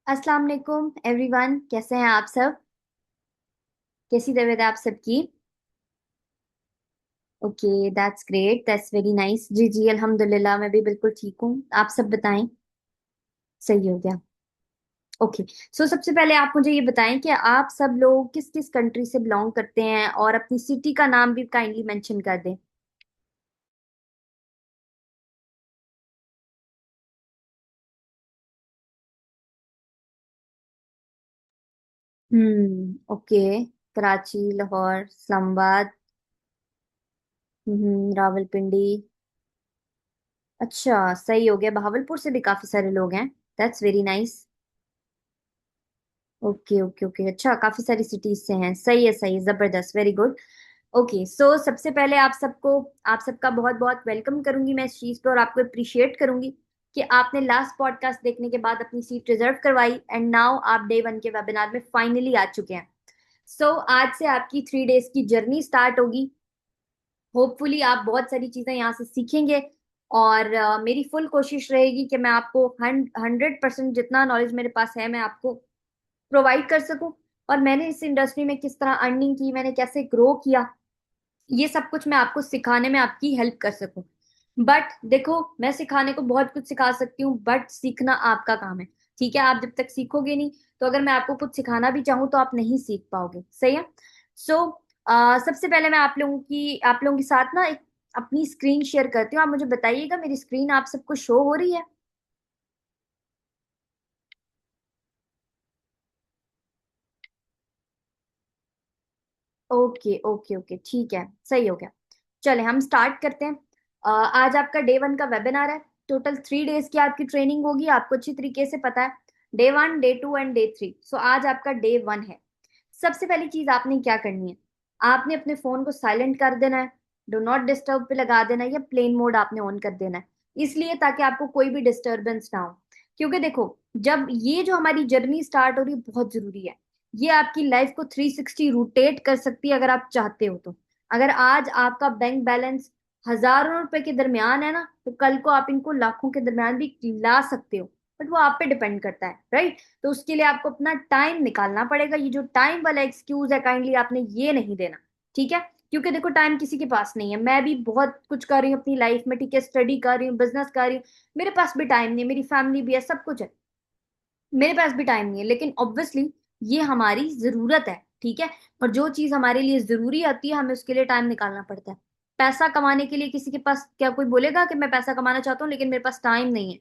अस्सलाम वालेकुम एवरीवन, कैसे हैं आप सब? कैसी तबीयत है आप सबकी? Okay, that's great, that's very nice. जी जी, अल्हम्दुलिल्लाह, मैं भी बिल्कुल ठीक हूँ। आप सब बताएं। सही हो गया। ओके। सो सबसे पहले आप मुझे ये बताएं कि आप सब लोग किस किस कंट्री से बिलोंग करते हैं, और अपनी सिटी का नाम भी काइंडली मेंशन कर दें। ओके। कराची, लाहौर, इस्लामाबाद। रावलपिंडी। अच्छा, सही हो गया। बहावलपुर से भी काफी सारे लोग हैं। That's very nice. Okay okay okay, अच्छा, काफी सारी सिटीज से हैं। सही है, जबरदस्त, वेरी गुड। ओके, सो सबसे पहले आप सबका बहुत बहुत वेलकम करूंगी मैं इस चीज पे, और आपको अप्रिशिएट करूंगी कि आपने लास्ट पॉडकास्ट देखने के बाद अपनी सीट रिजर्व करवाई, एंड नाउ आप डे वन के वेबिनार में फाइनली आ चुके हैं। सो आज से आपकी 3 डेज की जर्नी स्टार्ट होगी। होपफुली आप बहुत सारी चीजें यहाँ से सीखेंगे, और मेरी फुल कोशिश रहेगी कि मैं आपको 100% जितना नॉलेज मेरे पास है मैं आपको प्रोवाइड कर सकूं। और मैंने इस इंडस्ट्री में किस तरह अर्निंग की, मैंने कैसे ग्रो किया, ये सब कुछ मैं आपको सिखाने में आपकी हेल्प कर सकूं। बट देखो, मैं सिखाने को बहुत कुछ सिखा सकती हूँ, बट सीखना आपका काम है। ठीक है, आप जब तक सीखोगे नहीं, तो अगर मैं आपको कुछ सिखाना भी चाहूँ तो आप नहीं सीख पाओगे। सही है। सो सबसे पहले मैं आप लोगों के साथ ना एक अपनी स्क्रीन शेयर करती हूँ। आप मुझे बताइएगा, मेरी स्क्रीन आप सबको शो हो रही है? ओके ओके ओके, ठीक है, सही हो गया। चले हम स्टार्ट करते हैं। आज आपका डे वन का वेबिनार है। टोटल 3 डेज की आपकी ट्रेनिंग होगी, आपको अच्छी तरीके से पता है। Day one, day two and day three. So आज आपका डे वन है। सबसे पहली चीज आपने क्या करनी है, आपने अपने फोन को साइलेंट कर देना है। डो नॉट डिस्टर्ब पे लगा देना है, या प्लेन मोड आपने ऑन कर देना है। इसलिए ताकि आपको कोई भी डिस्टरबेंस ना हो। क्योंकि देखो, जब ये जो हमारी जर्नी स्टार्ट हो रही है, बहुत जरूरी है। ये आपकी लाइफ को 360 रोटेट कर सकती है, अगर आप चाहते हो तो। अगर आज आपका बैंक बैलेंस हजारों रुपए के दरमियान है ना, तो कल को आप इनको लाखों के दरमियान भी ला सकते हो। बट वो आप पे डिपेंड करता है, राइट? तो उसके लिए आपको अपना टाइम निकालना पड़ेगा। ये जो टाइम वाला एक्सक्यूज है, काइंडली आपने ये नहीं देना। ठीक है? क्योंकि देखो, टाइम किसी के पास नहीं है। मैं भी बहुत कुछ कर रही हूँ अपनी लाइफ में, ठीक है, स्टडी कर रही हूँ, बिजनेस कर रही हूँ। मेरे पास भी टाइम नहीं है, मेरी फैमिली भी है, सब कुछ है। मेरे पास भी टाइम नहीं है, लेकिन ऑब्वियसली ये हमारी जरूरत है। ठीक है? और जो चीज हमारे लिए जरूरी आती है, हमें उसके लिए टाइम निकालना पड़ता है। पैसा कमाने के लिए किसी के पास क्या कोई बोलेगा कि मैं पैसा कमाना चाहता हूँ लेकिन मेरे पास टाइम नहीं है?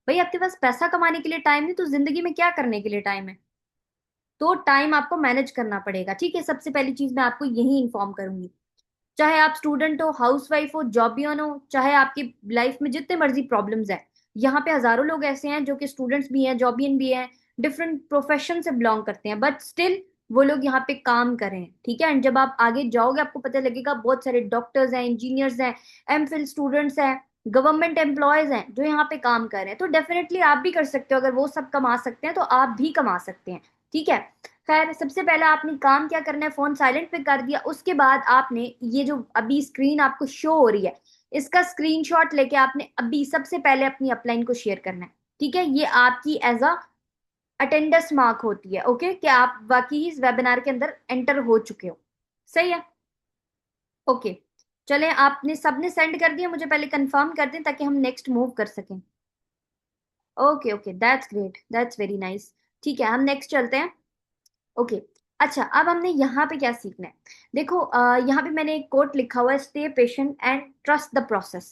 भाई, आपके पास पैसा कमाने के लिए टाइम नहीं, तो जिंदगी में क्या करने के लिए टाइम है? तो टाइम आपको मैनेज करना पड़ेगा। ठीक है, सबसे पहली चीज मैं आपको यही इन्फॉर्म करूंगी। चाहे आप स्टूडेंट हो, हाउस वाइफ हो, जॉबियन हो, चाहे आपकी लाइफ में जितने मर्जी प्रॉब्लम्स हैं, यहाँ पे हजारों लोग ऐसे हैं जो कि स्टूडेंट्स भी हैं, जॉबियन भी हैं, डिफरेंट प्रोफेशन से बिलोंग करते हैं, बट स्टिल वो लोग यहाँ पे काम कर रहे हैं। ठीक है? एंड जब आप आगे जाओगे, आपको पता लगेगा बहुत सारे डॉक्टर्स हैं, इंजीनियर्स हैं, एमफिल स्टूडेंट्स हैं, गवर्नमेंट एम्प्लॉयज हैं जो यहाँ पे काम कर रहे हैं। तो डेफिनेटली आप भी कर सकते हो। अगर वो सब कमा सकते हैं, तो आप भी कमा सकते हैं। ठीक है? खैर, सबसे पहले आपने काम क्या करना है, फोन साइलेंट पे कर दिया। उसके बाद आपने ये जो अभी स्क्रीन आपको शो हो रही है, इसका स्क्रीनशॉट लेके आपने अभी सबसे पहले अपनी अपलाइन को शेयर करना है। ठीक है? ये आपकी एज अ अटेंडेंस मार्क होती है, ओके, कि आप वाकई इस वेबिनार के अंदर एंटर हो चुके हो। सही है? ओके। चलें, आपने सबने सेंड कर दिया, मुझे पहले कंफर्म कर दें ताकि हम नेक्स्ट मूव कर सकें। Okay okay, that's great, that's very nice. ठीक है, हम नेक्स्ट चलते हैं। ओके। अच्छा, अब हमने यहाँ पे क्या सीखना है? देखो, यहाँ पे मैंने एक कोट लिखा हुआ है, stay patient and trust the process.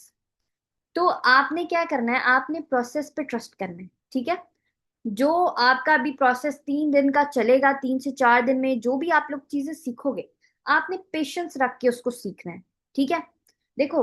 तो आपने क्या करना है, आपने प्रोसेस पे ट्रस्ट करना है। ठीक है? जो आपका अभी प्रोसेस 3 दिन का चलेगा, 3 से 4 दिन में जो भी आप लोग चीजें सीखोगे, आपने पेशेंस रख के उसको सीखना है। ठीक है? देखो,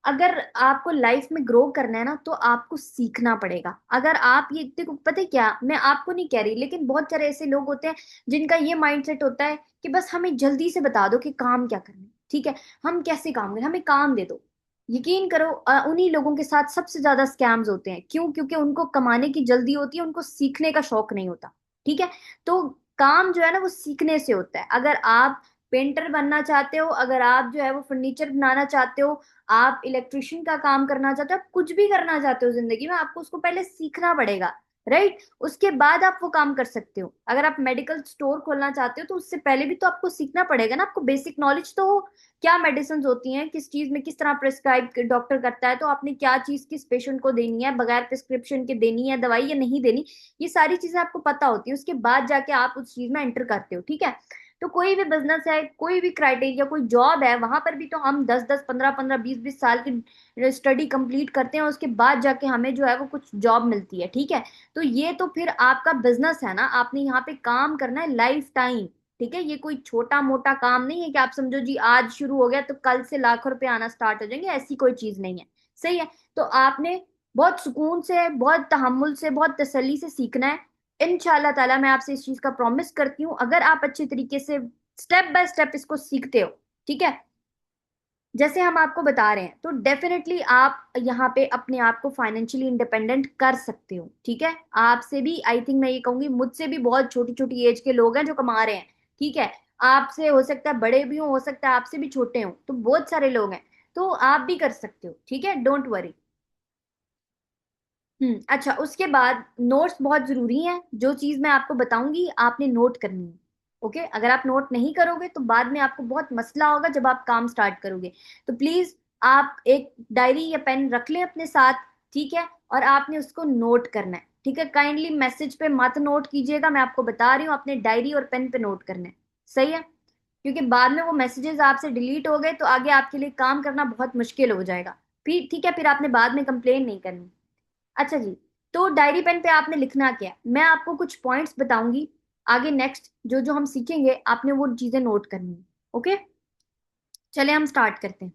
अगर आपको लाइफ में ग्रो करना है ना, तो आपको सीखना पड़ेगा। अगर आप ये देखो, पता है क्या, मैं आपको नहीं कह रही, लेकिन बहुत सारे ऐसे लोग होते हैं जिनका ये माइंडसेट होता है कि बस हमें जल्दी से बता दो कि काम क्या करना है। ठीक है? हम कैसे काम करें, हमें काम दे दो। यकीन करो, उन्हीं लोगों के साथ सबसे ज्यादा स्कैम्स होते हैं। क्यों? क्योंकि उनको कमाने की जल्दी होती है, उनको सीखने का शौक नहीं होता। ठीक है? तो काम जो है ना, वो सीखने से होता है। अगर आप पेंटर बनना चाहते हो, अगर आप जो है वो फर्नीचर बनाना चाहते हो, आप इलेक्ट्रिशियन का काम करना चाहते हो, आप कुछ भी करना चाहते हो जिंदगी में, आपको उसको पहले सीखना पड़ेगा। राइट। उसके बाद आप वो काम कर सकते हो। अगर आप मेडिकल स्टोर खोलना चाहते हो तो उससे पहले भी तो आपको सीखना पड़ेगा ना, आपको बेसिक नॉलेज तो हो, क्या मेडिसिन होती हैं, किस चीज में किस तरह प्रिस्क्राइब डॉक्टर करता है, तो आपने क्या चीज किस पेशेंट को देनी है, बगैर प्रिस्क्रिप्शन के देनी है दवाई या नहीं देनी, ये सारी चीजें आपको पता होती है। उसके बाद जाके आप उस चीज में एंटर करते हो, ठीक है। तो कोई भी बिजनेस है, कोई भी क्राइटेरिया, कोई जॉब है, वहां पर भी तो हम 10 10 15 15 20 20 साल की स्टडी कंप्लीट करते हैं, उसके बाद जाके हमें जो है वो कुछ जॉब मिलती है, ठीक है। तो ये तो फिर आपका बिजनेस है ना, आपने यहाँ पे काम करना है लाइफ टाइम, ठीक है। ये कोई छोटा मोटा काम नहीं है कि आप समझो जी आज शुरू हो गया तो कल से लाखों रुपए आना स्टार्ट हो जाएंगे, ऐसी कोई चीज नहीं है। सही है। तो आपने बहुत सुकून से, बहुत तहम्मुल से, बहुत तसल्ली से सीखना है। इंशाल्लाह ताला मैं आपसे इस चीज का प्रॉमिस करती हूँ, अगर आप अच्छे तरीके से स्टेप बाय स्टेप इसको सीखते हो, ठीक है, जैसे हम आपको बता रहे हैं, तो डेफिनेटली आप यहाँ पे अपने आप को फाइनेंशियली इंडिपेंडेंट कर सकते हो, ठीक है। आपसे भी आई थिंक मैं ये कहूंगी, मुझसे भी बहुत छोटी छोटी एज के लोग हैं जो कमा रहे हैं, ठीक है। आपसे हो सकता है बड़े भी हो सकता है आपसे भी छोटे हो, तो बहुत सारे लोग हैं, तो आप भी कर सकते हो, ठीक है, डोंट वरी। अच्छा, उसके बाद नोट्स बहुत जरूरी हैं, जो चीज मैं आपको बताऊंगी आपने नोट करनी है। ओके, अगर आप नोट नहीं करोगे तो बाद में आपको बहुत मसला होगा जब आप काम स्टार्ट करोगे। तो प्लीज आप एक डायरी या पेन रख लें अपने साथ, ठीक है, और आपने उसको नोट करना है, ठीक है। काइंडली मैसेज पे मत नोट कीजिएगा, मैं आपको बता रही हूँ, अपने डायरी और पेन पे नोट करना है। सही है, क्योंकि बाद में वो मैसेजेस आपसे डिलीट हो गए तो आगे आपके लिए काम करना बहुत मुश्किल हो जाएगा, फिर ठीक है, फिर आपने बाद में कंप्लेन नहीं करनी। अच्छा जी, तो डायरी पेन पे आपने लिखना क्या है, मैं आपको कुछ पॉइंट्स बताऊंगी, आगे नेक्स्ट जो जो हम सीखेंगे आपने वो चीजें नोट करनी है। ओके, चले हम स्टार्ट करते हैं।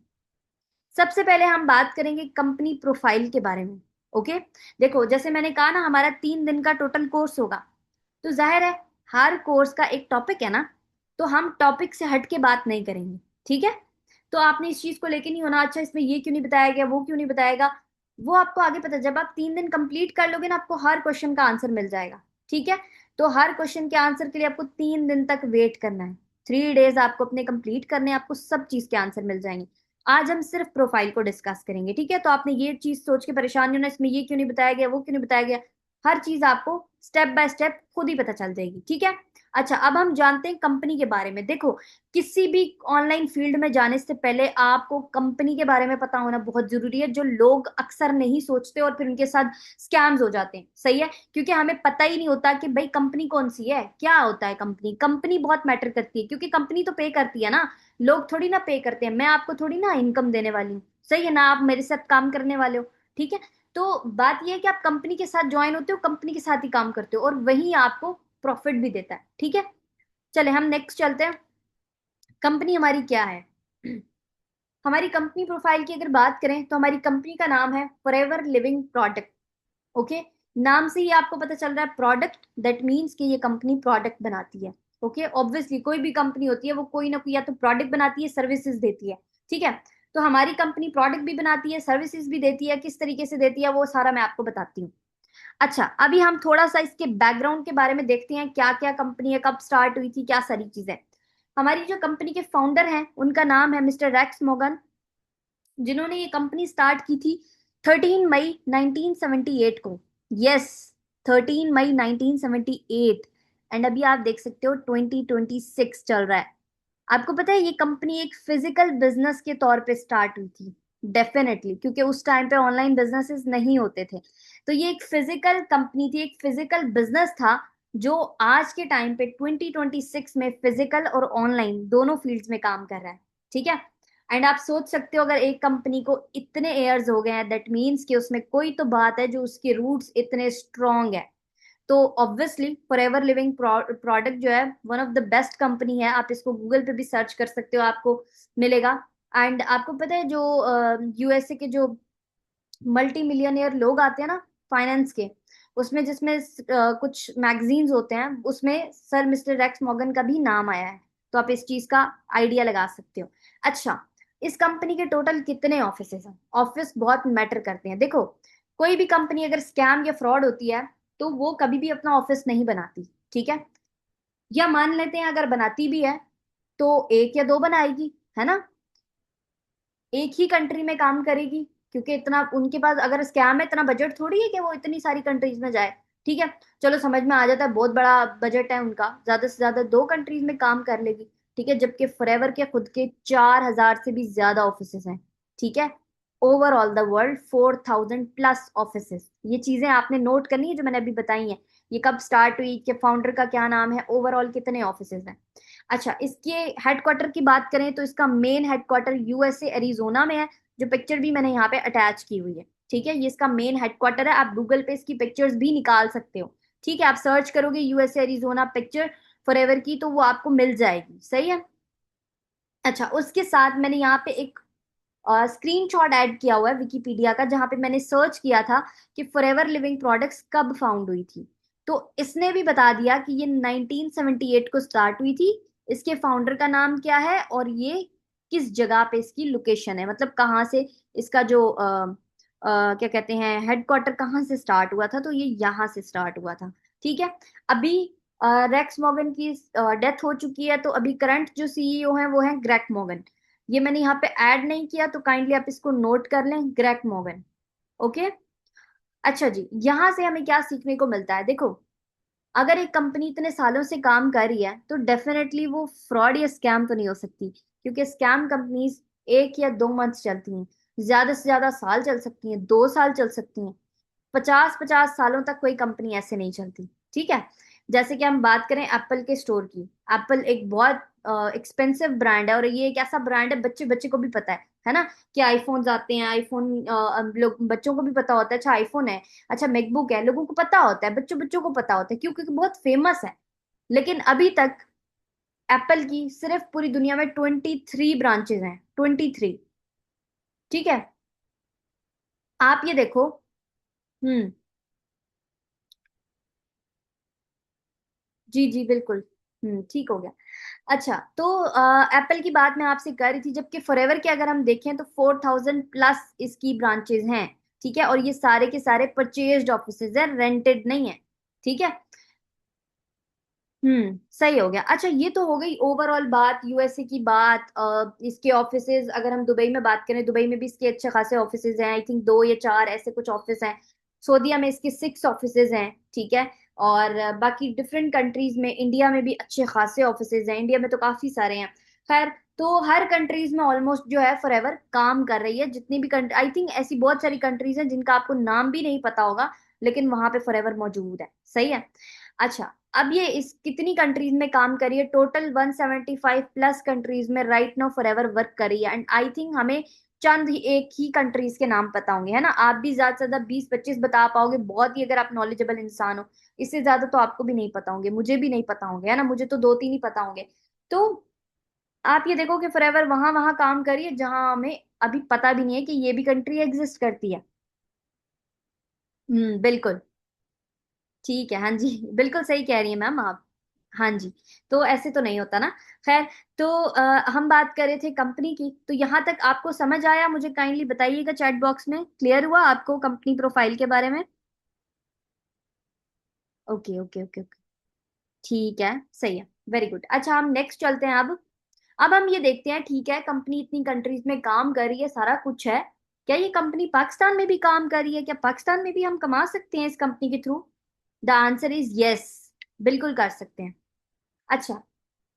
सबसे पहले हम बात करेंगे कंपनी प्रोफाइल के बारे में। ओके, देखो जैसे मैंने कहा ना, हमारा 3 दिन का टोटल कोर्स होगा, तो जाहिर है हर कोर्स का एक टॉपिक है ना, तो हम टॉपिक से हट के बात नहीं करेंगे, ठीक है। तो आपने इस चीज को लेके नहीं होना, अच्छा इसमें ये क्यों नहीं बताया गया, वो क्यों नहीं बताएगा, वो आपको आगे पता, जब आप 3 दिन कंप्लीट कर लोगे ना, आपको हर क्वेश्चन का आंसर मिल जाएगा, ठीक है। तो हर क्वेश्चन के आंसर के लिए आपको 3 दिन तक वेट करना है, 3 डेज आपको अपने कंप्लीट करने हैं, आपको सब चीज के आंसर मिल जाएंगे। आज हम सिर्फ प्रोफाइल को डिस्कस करेंगे, ठीक है। तो आपने ये चीज सोच के परेशान नहीं होना, इसमें ये क्यों नहीं बताया गया, वो क्यों नहीं बताया गया, हर चीज आपको स्टेप बाय स्टेप खुद ही पता चल जाएगी, ठीक है। अच्छा, अब हम जानते हैं कंपनी के बारे में। देखो, किसी भी ऑनलाइन फील्ड में जाने से पहले आपको कंपनी के बारे में पता होना बहुत जरूरी है, जो लोग अक्सर नहीं सोचते और फिर उनके साथ स्कैम्स हो जाते हैं। सही है, क्योंकि हमें पता ही नहीं होता कि भाई कंपनी कौन सी है, क्या होता है कंपनी। कंपनी बहुत मैटर करती है, क्योंकि कंपनी तो पे करती है ना, लोग थोड़ी ना पे करते हैं, मैं आपको थोड़ी ना इनकम देने वाली हूँ, सही है ना, आप मेरे साथ काम करने वाले हो, ठीक है। तो बात यह है कि आप कंपनी के साथ ज्वाइन होते हो, कंपनी के साथ ही काम करते हो, और वही आपको प्रॉफिट भी देता है, ठीक है। चले हम नेक्स्ट चलते हैं, कंपनी हमारी क्या है। हमारी कंपनी प्रोफाइल की अगर बात करें तो हमारी कंपनी का नाम है फॉरएवर लिविंग प्रोडक्ट। ओके, नाम से ही आपको पता चल रहा है प्रोडक्ट, दैट मीन्स कि ये कंपनी प्रोडक्ट बनाती है। ओके, ऑब्वियसली कोई भी कंपनी होती है वो कोई ना कोई या तो प्रोडक्ट बनाती है, सर्विसेज देती है, ठीक है। तो हमारी कंपनी प्रोडक्ट भी बनाती है, सर्विसेज भी देती है, किस तरीके से देती है वो सारा मैं आपको बताती हूँ। अच्छा, अभी हम थोड़ा सा इसके बैकग्राउंड के बारे में देखते हैं, क्या क्या कंपनी है, कब स्टार्ट हुई थी, क्या सारी चीजें। हमारी जो कंपनी के फाउंडर हैं उनका नाम है मिस्टर रैक्स मोगन, जिन्होंने ये कंपनी स्टार्ट की थी 13 मई 1978 को। Yes, 13 May 1978। एंड अभी आप देख सकते हो 2026 चल रहा है। आपको पता है ये कंपनी एक फिजिकल बिजनेस के तौर पे स्टार्ट हुई थी, डेफिनेटली, क्योंकि उस टाइम पे ऑनलाइन बिजनेसेस नहीं होते थे। तो ये एक फिजिकल कंपनी थी, एक फिजिकल बिजनेस था, जो आज के टाइम पे 2026 में फिजिकल और ऑनलाइन दोनों फील्ड्स में काम कर रहा है, ठीक है। एंड आप सोच सकते हो, अगर एक कंपनी को इतने एयर्स हो गए हैं, दैट मीन्स कि उसमें कोई तो बात है जो उसके रूट्स इतने स्ट्रांग है। तो ऑब्वियसली फॉरएवर लिविंग प्रोडक्ट जो है one of the best company है, आप इसको गूगल पे भी सर्च कर सकते हो, आपको मिलेगा। एंड आपको पता है जो यूएसए के जो मल्टी मिलियनियर लोग आते हैं ना फाइनेंस के, उसमें जिसमें कुछ मैगजीन्स होते हैं, उसमें सर मिस्टर रेक्स मॉर्गन का भी नाम आया है, तो आप इस चीज का आइडिया लगा सकते हो। अच्छा, इस कंपनी के टोटल कितने ऑफिसेज हैं, ऑफिस बहुत मैटर करते हैं। देखो, कोई भी कंपनी अगर स्कैम या फ्रॉड होती है तो वो कभी भी अपना ऑफिस नहीं बनाती, ठीक है। या मान लेते हैं अगर बनाती भी है तो एक या दो बनाएगी, है ना, एक ही कंट्री में काम करेगी, क्योंकि इतना उनके पास अगर स्कैम है, इतना बजट थोड़ी है कि वो इतनी सारी कंट्रीज में जाए, ठीक है, चलो समझ में आ जाता है, बहुत बड़ा बजट है उनका, ज्यादा से ज्यादा 2 कंट्रीज में काम कर लेगी। ठीक है, जबकि फॉरएवर के खुद के 4,000 से भी ज्यादा ऑफिसेज हैं। ठीक है, ओवरऑल द वर्ल्ड 4,000+ ऑफिसेज। ये चीजें आपने नोट करनी है जो मैंने अभी बताई हैं। ये कब स्टार्ट हुई, कि फाउंडर का क्या नाम है, ओवरऑल कितने ऑफिसेज हैं। अच्छा, इसके हेडक्वार्टर की बात करें तो इसका मेन हेडक्वार्टर यूएसए एरिजोना में है, जो पिक्चर भी मैंने यहाँ पे अटैच की हुई है। ठीक है, ये इसका मेन हेडक्वार्टर है, आप गूगल पे इसकी पिक्चर्स भी निकाल सकते हो। ठीक है, आप सर्च करोगे यूएसए एरिजोना पिक्चर फॉरएवर की, तो वो आपको मिल जाएगी। सही है। अच्छा, उसके साथ मैंने यहाँ पे एक स्क्रीनशॉट ऐड किया हुआ है विकिपीडिया का, जहां पे मैंने सर्च किया था कि फॉरएवर लिविंग प्रोडक्ट्स कब फाउंड हुई थी। तो इसने भी बता दिया कि ये 1978 को स्टार्ट हुई थी। इसके फाउंडर का नाम क्या है, और ये किस जगह पे इसकी लोकेशन है, मतलब कहाँ से इसका जो क्या कहते हैं हेडक्वार्टर कहाँ से स्टार्ट हुआ था, तो ये यहाँ से स्टार्ट हुआ था। ठीक है, अभी रेक्स मॉर्गन की डेथ हो चुकी है, तो अभी करंट जो सीईओ है वो है ग्रेग मॉर्गन। ये मैंने यहाँ पे ऐड नहीं किया, तो काइंडली आप इसको नोट कर लें, ग्रेग मॉर्गन। ओके। अच्छा जी, यहां से हमें क्या सीखने को मिलता है, देखो, अगर एक कंपनी इतने सालों से काम कर रही है तो डेफिनेटली वो फ्रॉड या स्कैम तो नहीं हो सकती, क्योंकि स्कैम कंपनीज 1 या 2 मंथ चलती हैं, ज्यादा से ज्यादा साल चल सकती हैं, 2 साल चल सकती हैं, 50-50 सालों तक कोई कंपनी ऐसे नहीं चलती। ठीक है, जैसे कि हम बात करें एप्पल के स्टोर की। एप्पल एक बहुत एक्सपेंसिव ब्रांड है, और ये एक ऐसा ब्रांड है बच्चे बच्चे को भी पता है ना, कि आईफोन्स आते हैं, आईफोन लोग बच्चों को भी पता होता है, अच्छा आईफोन है, अच्छा मैकबुक है, लोगों को पता होता है, बच्चों बच्चों को पता होता है, क्यों? क्योंकि बहुत फेमस है। लेकिन अभी तक एप्पल की सिर्फ पूरी दुनिया में 23 ब्रांचेस हैं, 23। ठीक है, आप ये देखो। हम्म। जी जी बिल्कुल। ठीक हो गया। अच्छा, तो एप्पल की बात मैं आपसे कर रही थी, जबकि फॉरएवर के अगर हम देखें तो 4,000+ इसकी ब्रांचेस हैं। ठीक है, और ये सारे के सारे परचेज्ड ऑफिसेज है, रेंटेड नहीं है। ठीक है। सही हो गया। अच्छा, ये तो हो गई ओवरऑल बात, यूएसए की बात। इसके ऑफिसेज अगर हम दुबई में बात करें, दुबई में भी इसके अच्छे खासे ऑफिसेज हैं, आई थिंक 2 या 4 ऐसे कुछ ऑफिस हैं। सऊदीया में इसके 6 ऑफिसेज हैं। ठीक है, और बाकी डिफरेंट कंट्रीज में, इंडिया में भी अच्छे खासे ऑफिसेज हैं, इंडिया में तो काफी सारे हैं। खैर, तो हर कंट्रीज में ऑलमोस्ट जो है फॉरएवर काम कर रही है, जितनी भी कंट्री, आई थिंक ऐसी बहुत सारी कंट्रीज हैं जिनका आपको नाम भी नहीं पता होगा, लेकिन वहां पे फॉरएवर मौजूद है। सही है। अच्छा, अब ये इस कितनी कंट्रीज में काम करी है, टोटल 175+ कंट्रीज में राइट नाउ फॉरएवर वर्क करी है। एंड आई थिंक हमें चंद ही एक ही कंट्रीज के नाम पता होंगे, है ना, आप भी ज्यादा से ज्यादा 20-25 बता पाओगे, बहुत ही, अगर आप नॉलेजेबल इंसान हो। इससे ज्यादा तो आपको भी नहीं पता होंगे, मुझे भी नहीं पता होंगे, है ना, मुझे तो 2-3 ही पता होंगे। तो आप ये देखो कि फॉरएवर वहां वहां काम करी है जहां हमें अभी पता भी नहीं है कि ये भी कंट्री एग्जिस्ट करती है। बिल्कुल। ठीक है, हाँ जी, बिल्कुल सही कह रही है मैम आप। हाँ जी, तो ऐसे तो नहीं होता ना। खैर, तो हम बात कर रहे थे कंपनी की, तो यहाँ तक आपको समझ आया? मुझे काइंडली बताइएगा चैट बॉक्स में, क्लियर हुआ आपको कंपनी प्रोफाइल के बारे में? Okay okay okay okay. ठीक है, सही है, वेरी गुड। अच्छा, हम नेक्स्ट चलते हैं अब हम ये देखते हैं, ठीक है, कंपनी इतनी कंट्रीज में काम कर रही है, सारा कुछ है, क्या ये कंपनी पाकिस्तान में भी काम कर रही है? क्या पाकिस्तान में भी हम कमा सकते हैं इस कंपनी के through? The answer is yes, बिल्कुल कर सकते हैं। अच्छा,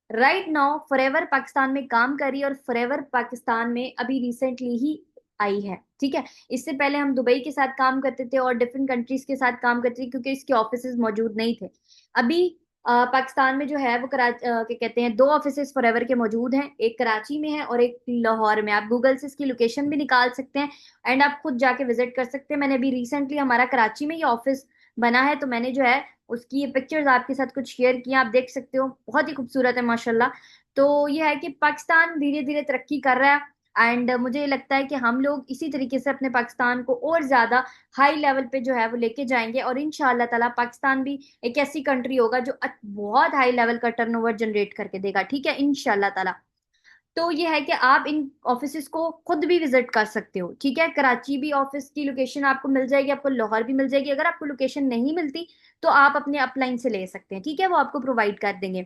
राइट नाउ फॉरएवर पाकिस्तान में काम कर रही है, और फॉरएवर पाकिस्तान में अभी रिसेंटली ही आई है। ठीक है, इससे पहले हम दुबई के साथ काम करते थे और डिफरेंट कंट्रीज के साथ काम करते थे, क्योंकि इसके ऑफिसेज मौजूद नहीं थे। अभी पाकिस्तान में जो है वो क्या कहते हैं, 2 ऑफिसेज फॉरएवर के मौजूद हैं, एक कराची में है और एक लाहौर में। आप गूगल से इसकी लोकेशन भी निकाल सकते हैं, एंड आप खुद जाके विजिट कर सकते हैं। मैंने अभी रिसेंटली, हमारा कराची में ये ऑफिस बना है, तो मैंने जो है उसकी ये पिक्चर्स आपके साथ कुछ शेयर किया, आप देख सकते हो, बहुत ही खूबसूरत है माशाल्लाह। तो ये है कि पाकिस्तान धीरे धीरे तरक्की कर रहा है, एंड मुझे लगता है कि हम लोग इसी तरीके से अपने पाकिस्तान को और ज्यादा हाई लेवल पे जो है वो लेके जाएंगे, और इंशाल्लाह ताला पाकिस्तान भी एक ऐसी कंट्री होगा जो बहुत हाई लेवल का टर्नओवर जनरेट करके देगा। ठीक है, इंशाल्लाह ताला। तो ये है कि आप इन ऑफिसेस को खुद भी विजिट कर सकते हो। ठीक है, कराची भी ऑफिस की लोकेशन आपको मिल जाएगी, आपको लाहौर भी मिल जाएगी। अगर आपको लोकेशन नहीं मिलती तो आप अपने अपलाइन से ले सकते हैं, ठीक है, वो आपको प्रोवाइड कर देंगे।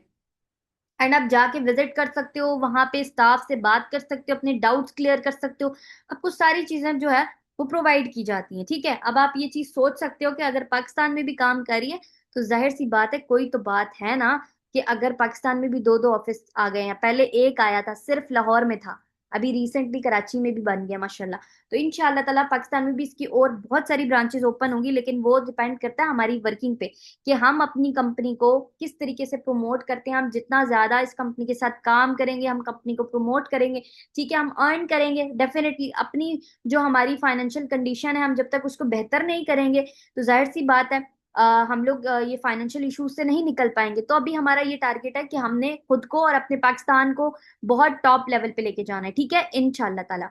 एंड आप जाके विजिट कर सकते हो, वहां पे स्टाफ से बात कर सकते हो, अपने डाउट्स क्लियर कर सकते हो, आपको सारी चीजें जो है वो प्रोवाइड की जाती हैं। ठीक है, अब आप ये चीज सोच सकते हो कि अगर पाकिस्तान में भी काम कर रही है तो जाहिर सी बात है कोई तो बात है ना, कि अगर पाकिस्तान में भी दो दो ऑफिस आ गए हैं, पहले एक आया था सिर्फ लाहौर में था, अभी रिसेंटली कराची में भी बन गया माशाल्लाह। तो इंशाल्लाह ताला पाकिस्तान में भी इसकी और बहुत सारी ब्रांचेस ओपन होंगी, लेकिन वो डिपेंड करता है हमारी वर्किंग पे, कि हम अपनी कंपनी को किस तरीके से प्रमोट करते हैं। हम जितना ज्यादा इस कंपनी के साथ काम करेंगे, हम कंपनी को प्रमोट करेंगे, ठीक है, हम अर्न करेंगे डेफिनेटली। अपनी जो हमारी फाइनेंशियल कंडीशन है, हम जब तक उसको बेहतर नहीं करेंगे तो जाहिर सी बात है हम लोग ये फाइनेंशियल इश्यूज से नहीं निकल पाएंगे। तो अभी हमारा ये टारगेट है कि हमने खुद को और अपने पाकिस्तान को बहुत टॉप लेवल पे लेके जाना है, ठीक है, इंशाल्लाह ताला।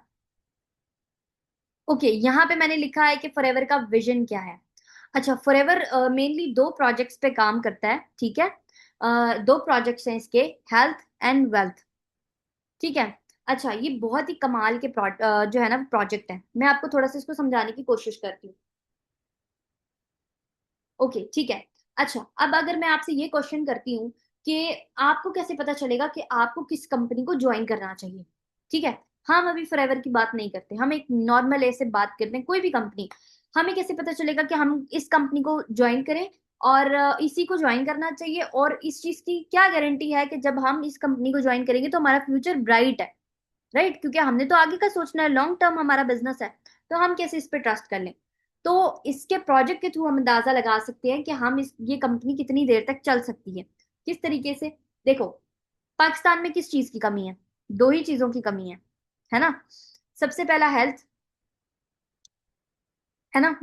ओके, यहाँ पे मैंने लिखा है कि फॉरएवर का विजन क्या है। अच्छा, फॉरएवर मेनली दो प्रोजेक्ट्स पे काम करता है, ठीक है। दो प्रोजेक्ट्स हैं इसके, हेल्थ एंड वेल्थ, ठीक है। अच्छा, ये बहुत ही कमाल के जो है ना प्रोजेक्ट है। मैं आपको थोड़ा सा इसको समझाने की कोशिश करती हूँ। ओके, ठीक है। अच्छा, अब अगर मैं आपसे ये क्वेश्चन करती हूँ कि आपको कैसे पता चलेगा कि आपको किस कंपनी को ज्वाइन करना चाहिए, ठीक है। हम अभी फॉरएवर की बात नहीं करते, हम एक नॉर्मल ऐसे बात करते हैं, कोई भी कंपनी। हमें कैसे पता चलेगा कि हम इस कंपनी को ज्वाइन करें और इसी को ज्वाइन करना चाहिए, और इस चीज की क्या गारंटी है कि जब हम इस कंपनी को ज्वाइन करेंगे तो हमारा फ्यूचर ब्राइट है, राइट। क्योंकि हमने तो आगे का सोचना है, लॉन्ग टर्म हमारा बिजनेस है, तो हम कैसे इस पे ट्रस्ट कर लें। तो इसके प्रोजेक्ट के थ्रू हम अंदाजा लगा सकते हैं कि हम इस ये कंपनी कितनी देर तक चल सकती है, किस तरीके से। देखो, पाकिस्तान में किस चीज की कमी है? दो ही चीजों की कमी है ना। सबसे पहला हेल्थ, है ना।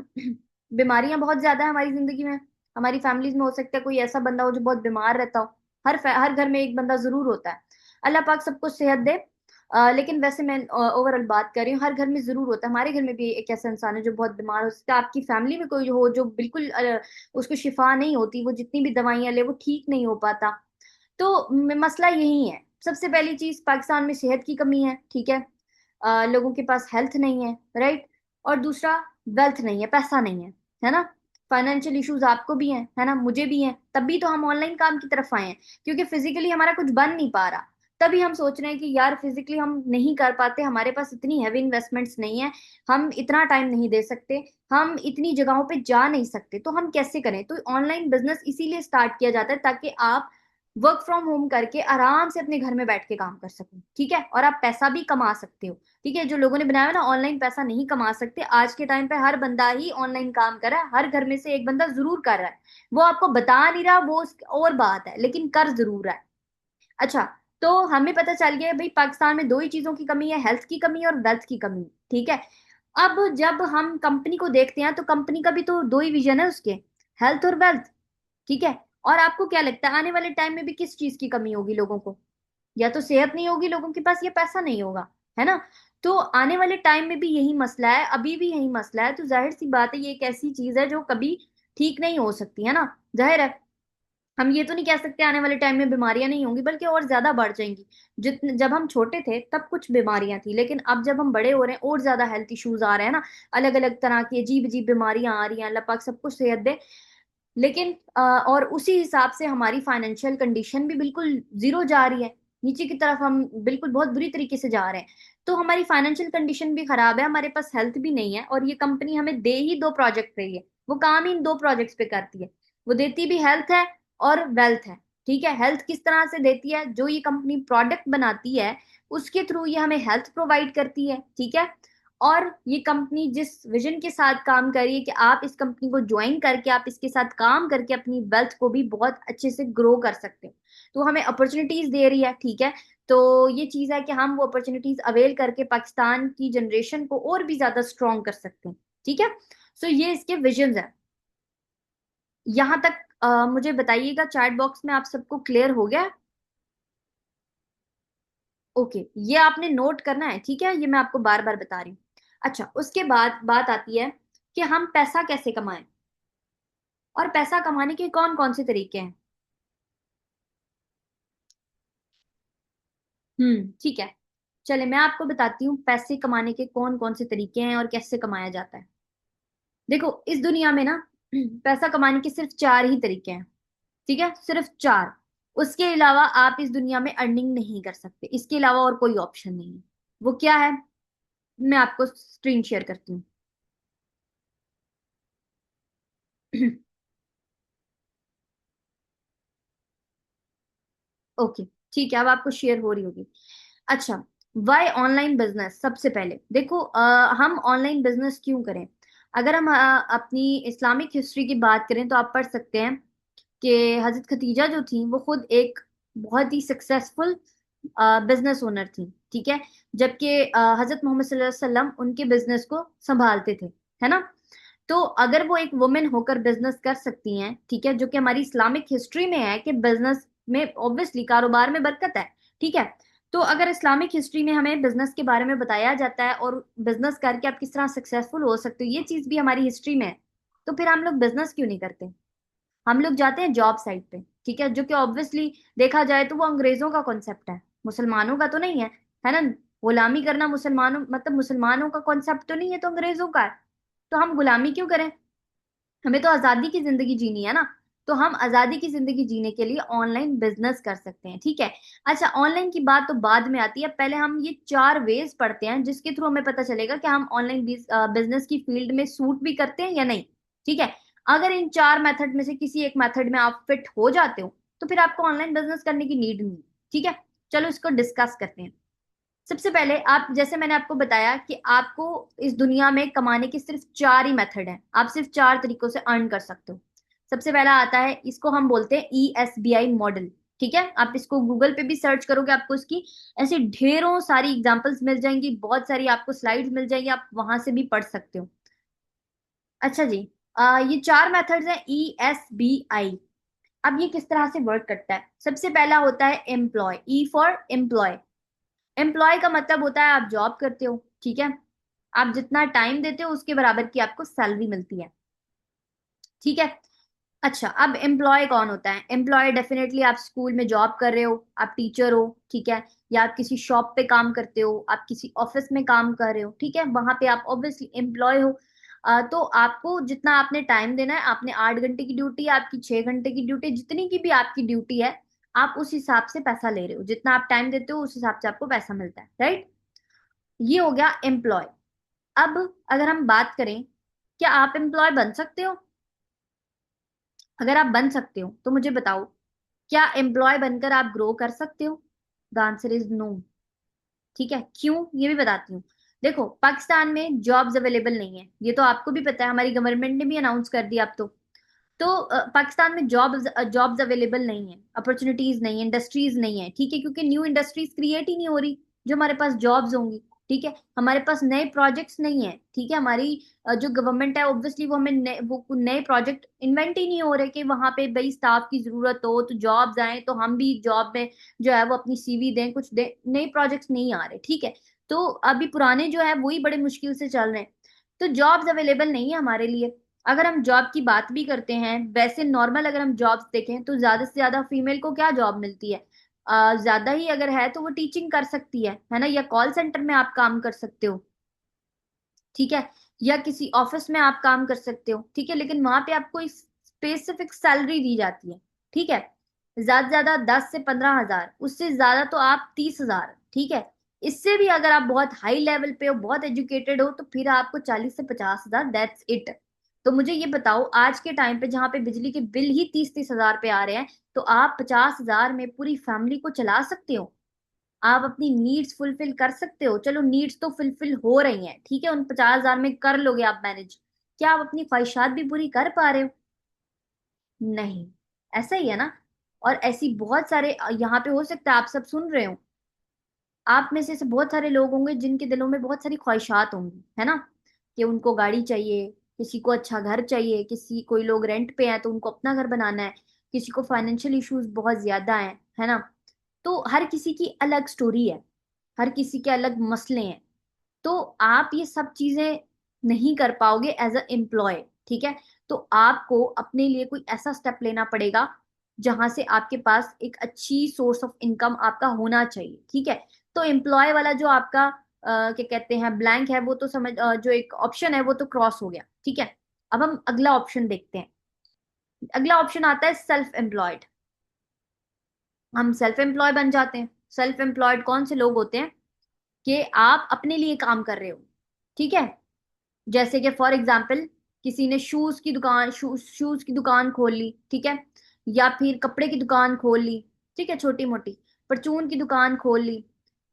बीमारियां बहुत ज्यादा है हमारी जिंदगी में। हमारी फैमिलीज में हो सकता है कोई ऐसा बंदा हो जो बहुत बीमार रहता हो, हर घर में एक बंदा जरूर होता है। अल्लाह पाक सबको सेहत दे। लेकिन वैसे मैं ओवरऑल बात कर रही हूँ, हर घर में जरूर होता है। हमारे घर में भी एक ऐसा इंसान है जो बहुत बीमार हो सकता है, आपकी फैमिली में कोई हो जो बिल्कुल उसको शिफा नहीं होती, वो जितनी भी दवाइयां ले वो ठीक नहीं हो पाता। तो मसला यही है। सबसे पहली चीज, पाकिस्तान में सेहत की कमी है, ठीक है। लोगों के पास हेल्थ नहीं है, राइट। और दूसरा, वेल्थ नहीं है, पैसा नहीं है ना। फाइनेंशियल इश्यूज आपको भी हैं, है ना, मुझे भी हैं, तभी तो हम ऑनलाइन काम की तरफ आए हैं, क्योंकि फिजिकली हमारा कुछ बन नहीं पा रहा। तभी हम सोच रहे हैं कि यार फिजिकली हम नहीं कर पाते, हमारे पास इतनी हैवी इन्वेस्टमेंट्स नहीं है, हम इतना टाइम नहीं दे सकते, हम इतनी जगहों पे जा नहीं सकते, तो हम कैसे करें। तो ऑनलाइन बिजनेस इसीलिए स्टार्ट किया जाता है ताकि आप वर्क फ्रॉम होम करके आराम से अपने घर में बैठ के काम कर सको, ठीक है, और आप पैसा भी कमा सकते हो। ठीक है, जो लोगों ने बनाया है ना ऑनलाइन पैसा नहीं कमा सकते, आज के टाइम पे हर बंदा ही ऑनलाइन काम कर रहा है, हर घर में से एक बंदा जरूर कर रहा है। वो आपको बता नहीं रहा, वो और बात है, लेकिन कर जरूर रहा है। अच्छा, तो हमें पता चल गया है भाई पाकिस्तान में दो ही चीजों की कमी है, हेल्थ की कमी और वेल्थ की कमी, ठीक है। अब जब हम कंपनी को देखते हैं तो कंपनी का भी तो दो ही विजन है उसके, हेल्थ और वेल्थ, ठीक है। और आपको क्या लगता है आने वाले टाइम में भी किस चीज की कमी होगी लोगों को? या तो सेहत नहीं होगी लोगों के पास, या पैसा नहीं होगा, है ना। तो आने वाले टाइम में भी यही मसला है, अभी भी यही मसला है। तो जाहिर सी बात है ये एक ऐसी चीज है जो कभी ठीक नहीं हो सकती, है ना। जाहिर है, हम ये तो नहीं कह सकते आने वाले टाइम में बीमारियां नहीं होंगी, बल्कि और ज्यादा बढ़ जाएंगी। जितने जब हम छोटे थे तब कुछ बीमारियां थी, लेकिन अब जब हम बड़े हो रहे हैं और ज्यादा हेल्थ इश्यूज आ रहे हैं ना, अलग अलग तरह की अजीब अजीब बीमारियां आ रही हैं, अल्लाह पाक सबको सेहत दे। लेकिन और उसी हिसाब से हमारी फाइनेंशियल कंडीशन भी बिल्कुल जीरो जा रही है, नीचे की तरफ हम बिल्कुल बहुत बुरी तरीके से जा रहे हैं। तो हमारी फाइनेंशियल कंडीशन भी खराब है, हमारे पास हेल्थ भी नहीं है, और ये कंपनी हमें दे ही दो प्रोजेक्ट रही है, वो काम ही इन दो प्रोजेक्ट्स पे करती है। वो देती भी हेल्थ है और वेल्थ है, ठीक है। हेल्थ किस तरह से देती है, जो ये कंपनी प्रोडक्ट बनाती है उसके थ्रू ये हमें हेल्थ प्रोवाइड करती है, ठीक है। और ये कंपनी जिस विजन के साथ काम कर रही है कि आप इस कंपनी को ज्वाइन करके आप इसके साथ काम करके अपनी वेल्थ को भी बहुत अच्छे से ग्रो कर सकते हो, तो हमें अपॉर्चुनिटीज दे रही है, ठीक है। तो ये चीज है कि हम वो अपॉर्चुनिटीज अवेल करके पाकिस्तान की जनरेशन को और भी ज्यादा स्ट्रॉन्ग कर सकते हैं, ठीक है। सो ये इसके विजन है। यहाँ तक मुझे बताइएगा चैट बॉक्स में आप सबको क्लियर हो गया? ओके, ये आपने नोट करना है, ठीक है, ये मैं आपको बार बार बता रही हूँ। अच्छा, उसके बाद बात आती है कि हम पैसा कैसे कमाएं, और पैसा कमाने के कौन कौन से तरीके हैं। ठीक है, चले मैं आपको बताती हूँ पैसे कमाने के कौन कौन से तरीके हैं और कैसे कमाया जाता है। देखो, इस दुनिया में ना पैसा कमाने के सिर्फ चार ही तरीके हैं, ठीक है, सिर्फ चार। उसके अलावा आप इस दुनिया में अर्निंग नहीं कर सकते, इसके अलावा और कोई ऑप्शन नहीं है। वो क्या है, मैं आपको स्क्रीन शेयर करती हूँ। ओके, ठीक है, अब आपको शेयर हो रही होगी। अच्छा, वाई ऑनलाइन बिजनेस। सबसे पहले देखो, हम ऑनलाइन बिजनेस क्यों करें। अगर हम अपनी इस्लामिक हिस्ट्री की बात करें तो आप पढ़ सकते हैं कि हजरत खदीजा जो थी वो खुद एक बहुत ही सक्सेसफुल बिजनेस ओनर थी, ठीक है। जबकि हजरत मोहम्मद सल्लल्लाहु अलैहि वसल्लम उनके बिजनेस को संभालते थे, है ना। तो अगर वो एक वुमेन होकर बिजनेस कर सकती हैं, ठीक है, जो कि हमारी इस्लामिक हिस्ट्री में है कि बिजनेस में ऑब्वियसली कारोबार में बरकत है, ठीक है। तो अगर इस्लामिक हिस्ट्री में हमें बिजनेस के बारे में बताया जाता है और बिजनेस करके आप किस तरह सक्सेसफुल हो सकते हो, ये चीज भी हमारी हिस्ट्री में है, तो फिर हम लोग बिजनेस क्यों नहीं करते। हम लोग जाते हैं जॉब साइट पे, ठीक है, जो कि ऑब्वियसली देखा जाए तो वो अंग्रेजों का कॉन्सेप्ट है, मुसलमानों का तो नहीं है ना। गुलामी करना मुसलमानों, मतलब मुसलमानों का कॉन्सेप्ट तो नहीं है, तो अंग्रेजों का है। तो हम गुलामी क्यों करें, हमें तो आजादी की जिंदगी जीनी है ना। तो हम आजादी की जिंदगी जीने के लिए ऑनलाइन बिजनेस कर सकते हैं, ठीक है। अच्छा, ऑनलाइन की बात तो बाद में आती है, पहले हम ये 4 वेज पढ़ते हैं जिसके थ्रू हमें पता चलेगा कि हम ऑनलाइन बिजनेस की फील्ड में सूट भी करते हैं या नहीं, ठीक है। अगर इन 4 मेथड में से किसी एक मेथड में आप फिट हो जाते हो तो फिर आपको ऑनलाइन बिजनेस करने की नीड नहीं, ठीक है। चलो इसको डिस्कस करते हैं। सबसे पहले आप, जैसे मैंने आपको बताया कि आपको इस दुनिया में कमाने के सिर्फ 4 ही मेथड हैं, आप सिर्फ 4 तरीकों से अर्न कर सकते हो। सबसे पहला आता है, इसको हम बोलते हैं ESBI मॉडल, ठीक है। आप इसको गूगल पे भी सर्च करोगे, आपको इसकी ऐसी ढेरों सारी एग्जांपल्स मिल जाएंगी, बहुत सारी आपको स्लाइड्स मिल जाएंगी, आप वहां से भी पढ़ सकते हो। अच्छा जी, ये 4 मेथड्स हैं ESBI। अब ये किस तरह से वर्क करता है। सबसे पहला होता है employ, E for employ. Employ का मतलब होता है आप जॉब करते हो, ठीक है। आप जितना टाइम देते हो उसके बराबर की आपको सैलरी मिलती है, ठीक है। अच्छा, अब एम्प्लॉय कौन होता है। एम्प्लॉय डेफिनेटली आप स्कूल में जॉब कर रहे हो, आप टीचर हो, ठीक है, या आप किसी शॉप पे काम करते हो, आप किसी ऑफिस में काम कर रहे हो, ठीक है, वहां पे आप ऑब्वियसली एम्प्लॉय हो। तो आपको जितना आपने टाइम देना है, आपने 8 घंटे की ड्यूटी है, आपकी 6 घंटे की ड्यूटी, जितनी की भी आपकी ड्यूटी है, आप उस हिसाब से पैसा ले रहे हो, जितना आप टाइम देते हो उस हिसाब से आपको पैसा मिलता है, राइट। ये हो गया एम्प्लॉय। अब अगर हम बात करें, क्या आप एम्प्लॉय बन सकते हो। अगर आप बन सकते हो तो मुझे बताओ, क्या एम्प्लॉय बनकर आप ग्रो कर सकते हो। द आंसर इज नो, ठीक है। क्यों, ये भी बताती हूँ। देखो, पाकिस्तान में जॉब्स अवेलेबल नहीं है, ये तो आपको भी पता है, हमारी गवर्नमेंट ने भी अनाउंस कर दिया अब तो पाकिस्तान में जॉब्स जॉब्स अवेलेबल नहीं है, अपॉर्चुनिटीज नहीं है, इंडस्ट्रीज नहीं है, ठीक है, क्योंकि न्यू इंडस्ट्रीज क्रिएट ही नहीं हो रही जो हमारे पास जॉब्स होंगी, ठीक है। हमारे पास नए प्रोजेक्ट्स नहीं है, ठीक है। हमारी जो गवर्नमेंट है ऑब्वियसली वो हमें वो नए प्रोजेक्ट इन्वेंट ही नहीं हो रहे कि वहां पे भाई स्टाफ की जरूरत हो तो जॉब्स आए तो हम भी जॉब में जो है वो अपनी सीवी दें, कुछ दें, नए प्रोजेक्ट्स नहीं आ रहे, ठीक है। तो अभी पुराने जो है वही बड़े मुश्किल से चल रहे हैं, तो जॉब्स अवेलेबल नहीं है हमारे लिए। अगर हम जॉब की बात भी करते हैं, वैसे नॉर्मल अगर हम जॉब्स देखें तो ज्यादा से ज्यादा फीमेल को क्या जॉब मिलती है, ज्यादा ही अगर है तो वो टीचिंग कर सकती है ना, या कॉल सेंटर में आप काम कर सकते हो, ठीक है, या किसी ऑफिस में आप काम कर सकते हो, ठीक है, लेकिन वहां पे आपको एक स्पेसिफिक सैलरी दी जाती है, ठीक है। ज्यादा से ज्यादा 10 से 15 हजार, उससे ज्यादा तो आप 30 हजार, ठीक है। इससे भी अगर आप बहुत हाई लेवल पे हो, बहुत एजुकेटेड हो, तो फिर आपको 40 से 50 हजार, दैट्स इट। तो मुझे ये बताओ, आज के टाइम पे जहाँ पे बिजली के बिल ही 30-30 हजार पे आ रहे हैं, तो आप 50 हजार में पूरी फैमिली को चला सकते हो, आप अपनी नीड्स फुलफिल कर सकते हो। चलो नीड्स तो फुलफिल हो रही हैं, ठीक है, उन 50 हजार में कर लोगे आप मैनेज, क्या आप अपनी ख्वाहिशात भी पूरी कर पा रहे हो। नहीं, ऐसा ही है ना। और ऐसी बहुत सारे यहाँ पे हो सकता है आप सब सुन रहे हो, आप में से ऐसे बहुत सारे लोग होंगे जिनके दिलों में बहुत सारी ख्वाहिशात होंगी, है ना, कि उनको गाड़ी चाहिए, किसी को अच्छा घर चाहिए, किसी कोई लोग रेंट पे हैं तो उनको अपना घर बनाना है, किसी को फाइनेंशियल इश्यूज बहुत ज्यादा हैं, है ना। तो हर किसी की अलग स्टोरी है, हर किसी के अलग मसले हैं। तो आप ये सब चीजें नहीं कर पाओगे एज अ एम्प्लॉय, ठीक है। तो आपको अपने लिए कोई ऐसा स्टेप लेना पड़ेगा जहां से आपके पास एक अच्छी सोर्स ऑफ इनकम आपका होना चाहिए, ठीक है। तो एम्प्लॉय वाला जो आपका क्या कहते हैं ब्लैंक है, वो तो समझ जो एक ऑप्शन है वो तो क्रॉस हो गया, ठीक है। अब हम अगला ऑप्शन देखते हैं। अगला ऑप्शन आता है सेल्फ एम्प्लॉयड। हम सेल्फ एम्प्लॉय बन जाते हैं। सेल्फ एम्प्लॉयड कौन से लोग होते हैं, कि आप अपने लिए काम कर रहे हो, ठीक है। जैसे कि फॉर एग्जाम्पल, किसी ने शूज की दुकान खोल ली, ठीक है, या फिर कपड़े की दुकान खोल ली, ठीक है, छोटी मोटी परचून की दुकान खोल ली,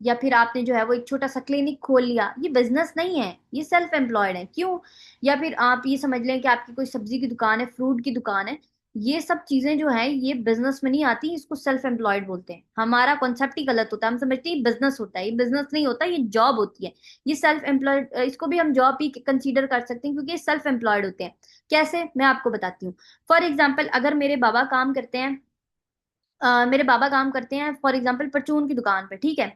या फिर आपने जो है वो एक छोटा सा क्लिनिक खोल लिया, ये बिजनेस नहीं है, ये सेल्फ एम्प्लॉयड है। क्यों? या फिर आप ये समझ लें कि आपकी कोई सब्जी की दुकान है, फ्रूट की दुकान है, ये सब चीजें जो है ये बिजनेस में नहीं आती, इसको सेल्फ एम्प्लॉयड बोलते हैं। हमारा कॉन्सेप्ट ही गलत होता है, हम समझते हैं बिजनेस होता है, ये बिजनेस नहीं होता, ये जॉब होती है। ये सेल्फ एम्प्लॉयड, इसको भी हम जॉब ही कंसीडर कर सकते हैं, क्योंकि ये सेल्फ एम्प्लॉयड होते हैं। कैसे, मैं आपको बताती हूँ। फॉर एग्जाम्पल, अगर मेरे बाबा काम करते हैं, मेरे बाबा काम करते हैं फॉर एग्जाम्पल परचून की दुकान पे, ठीक है।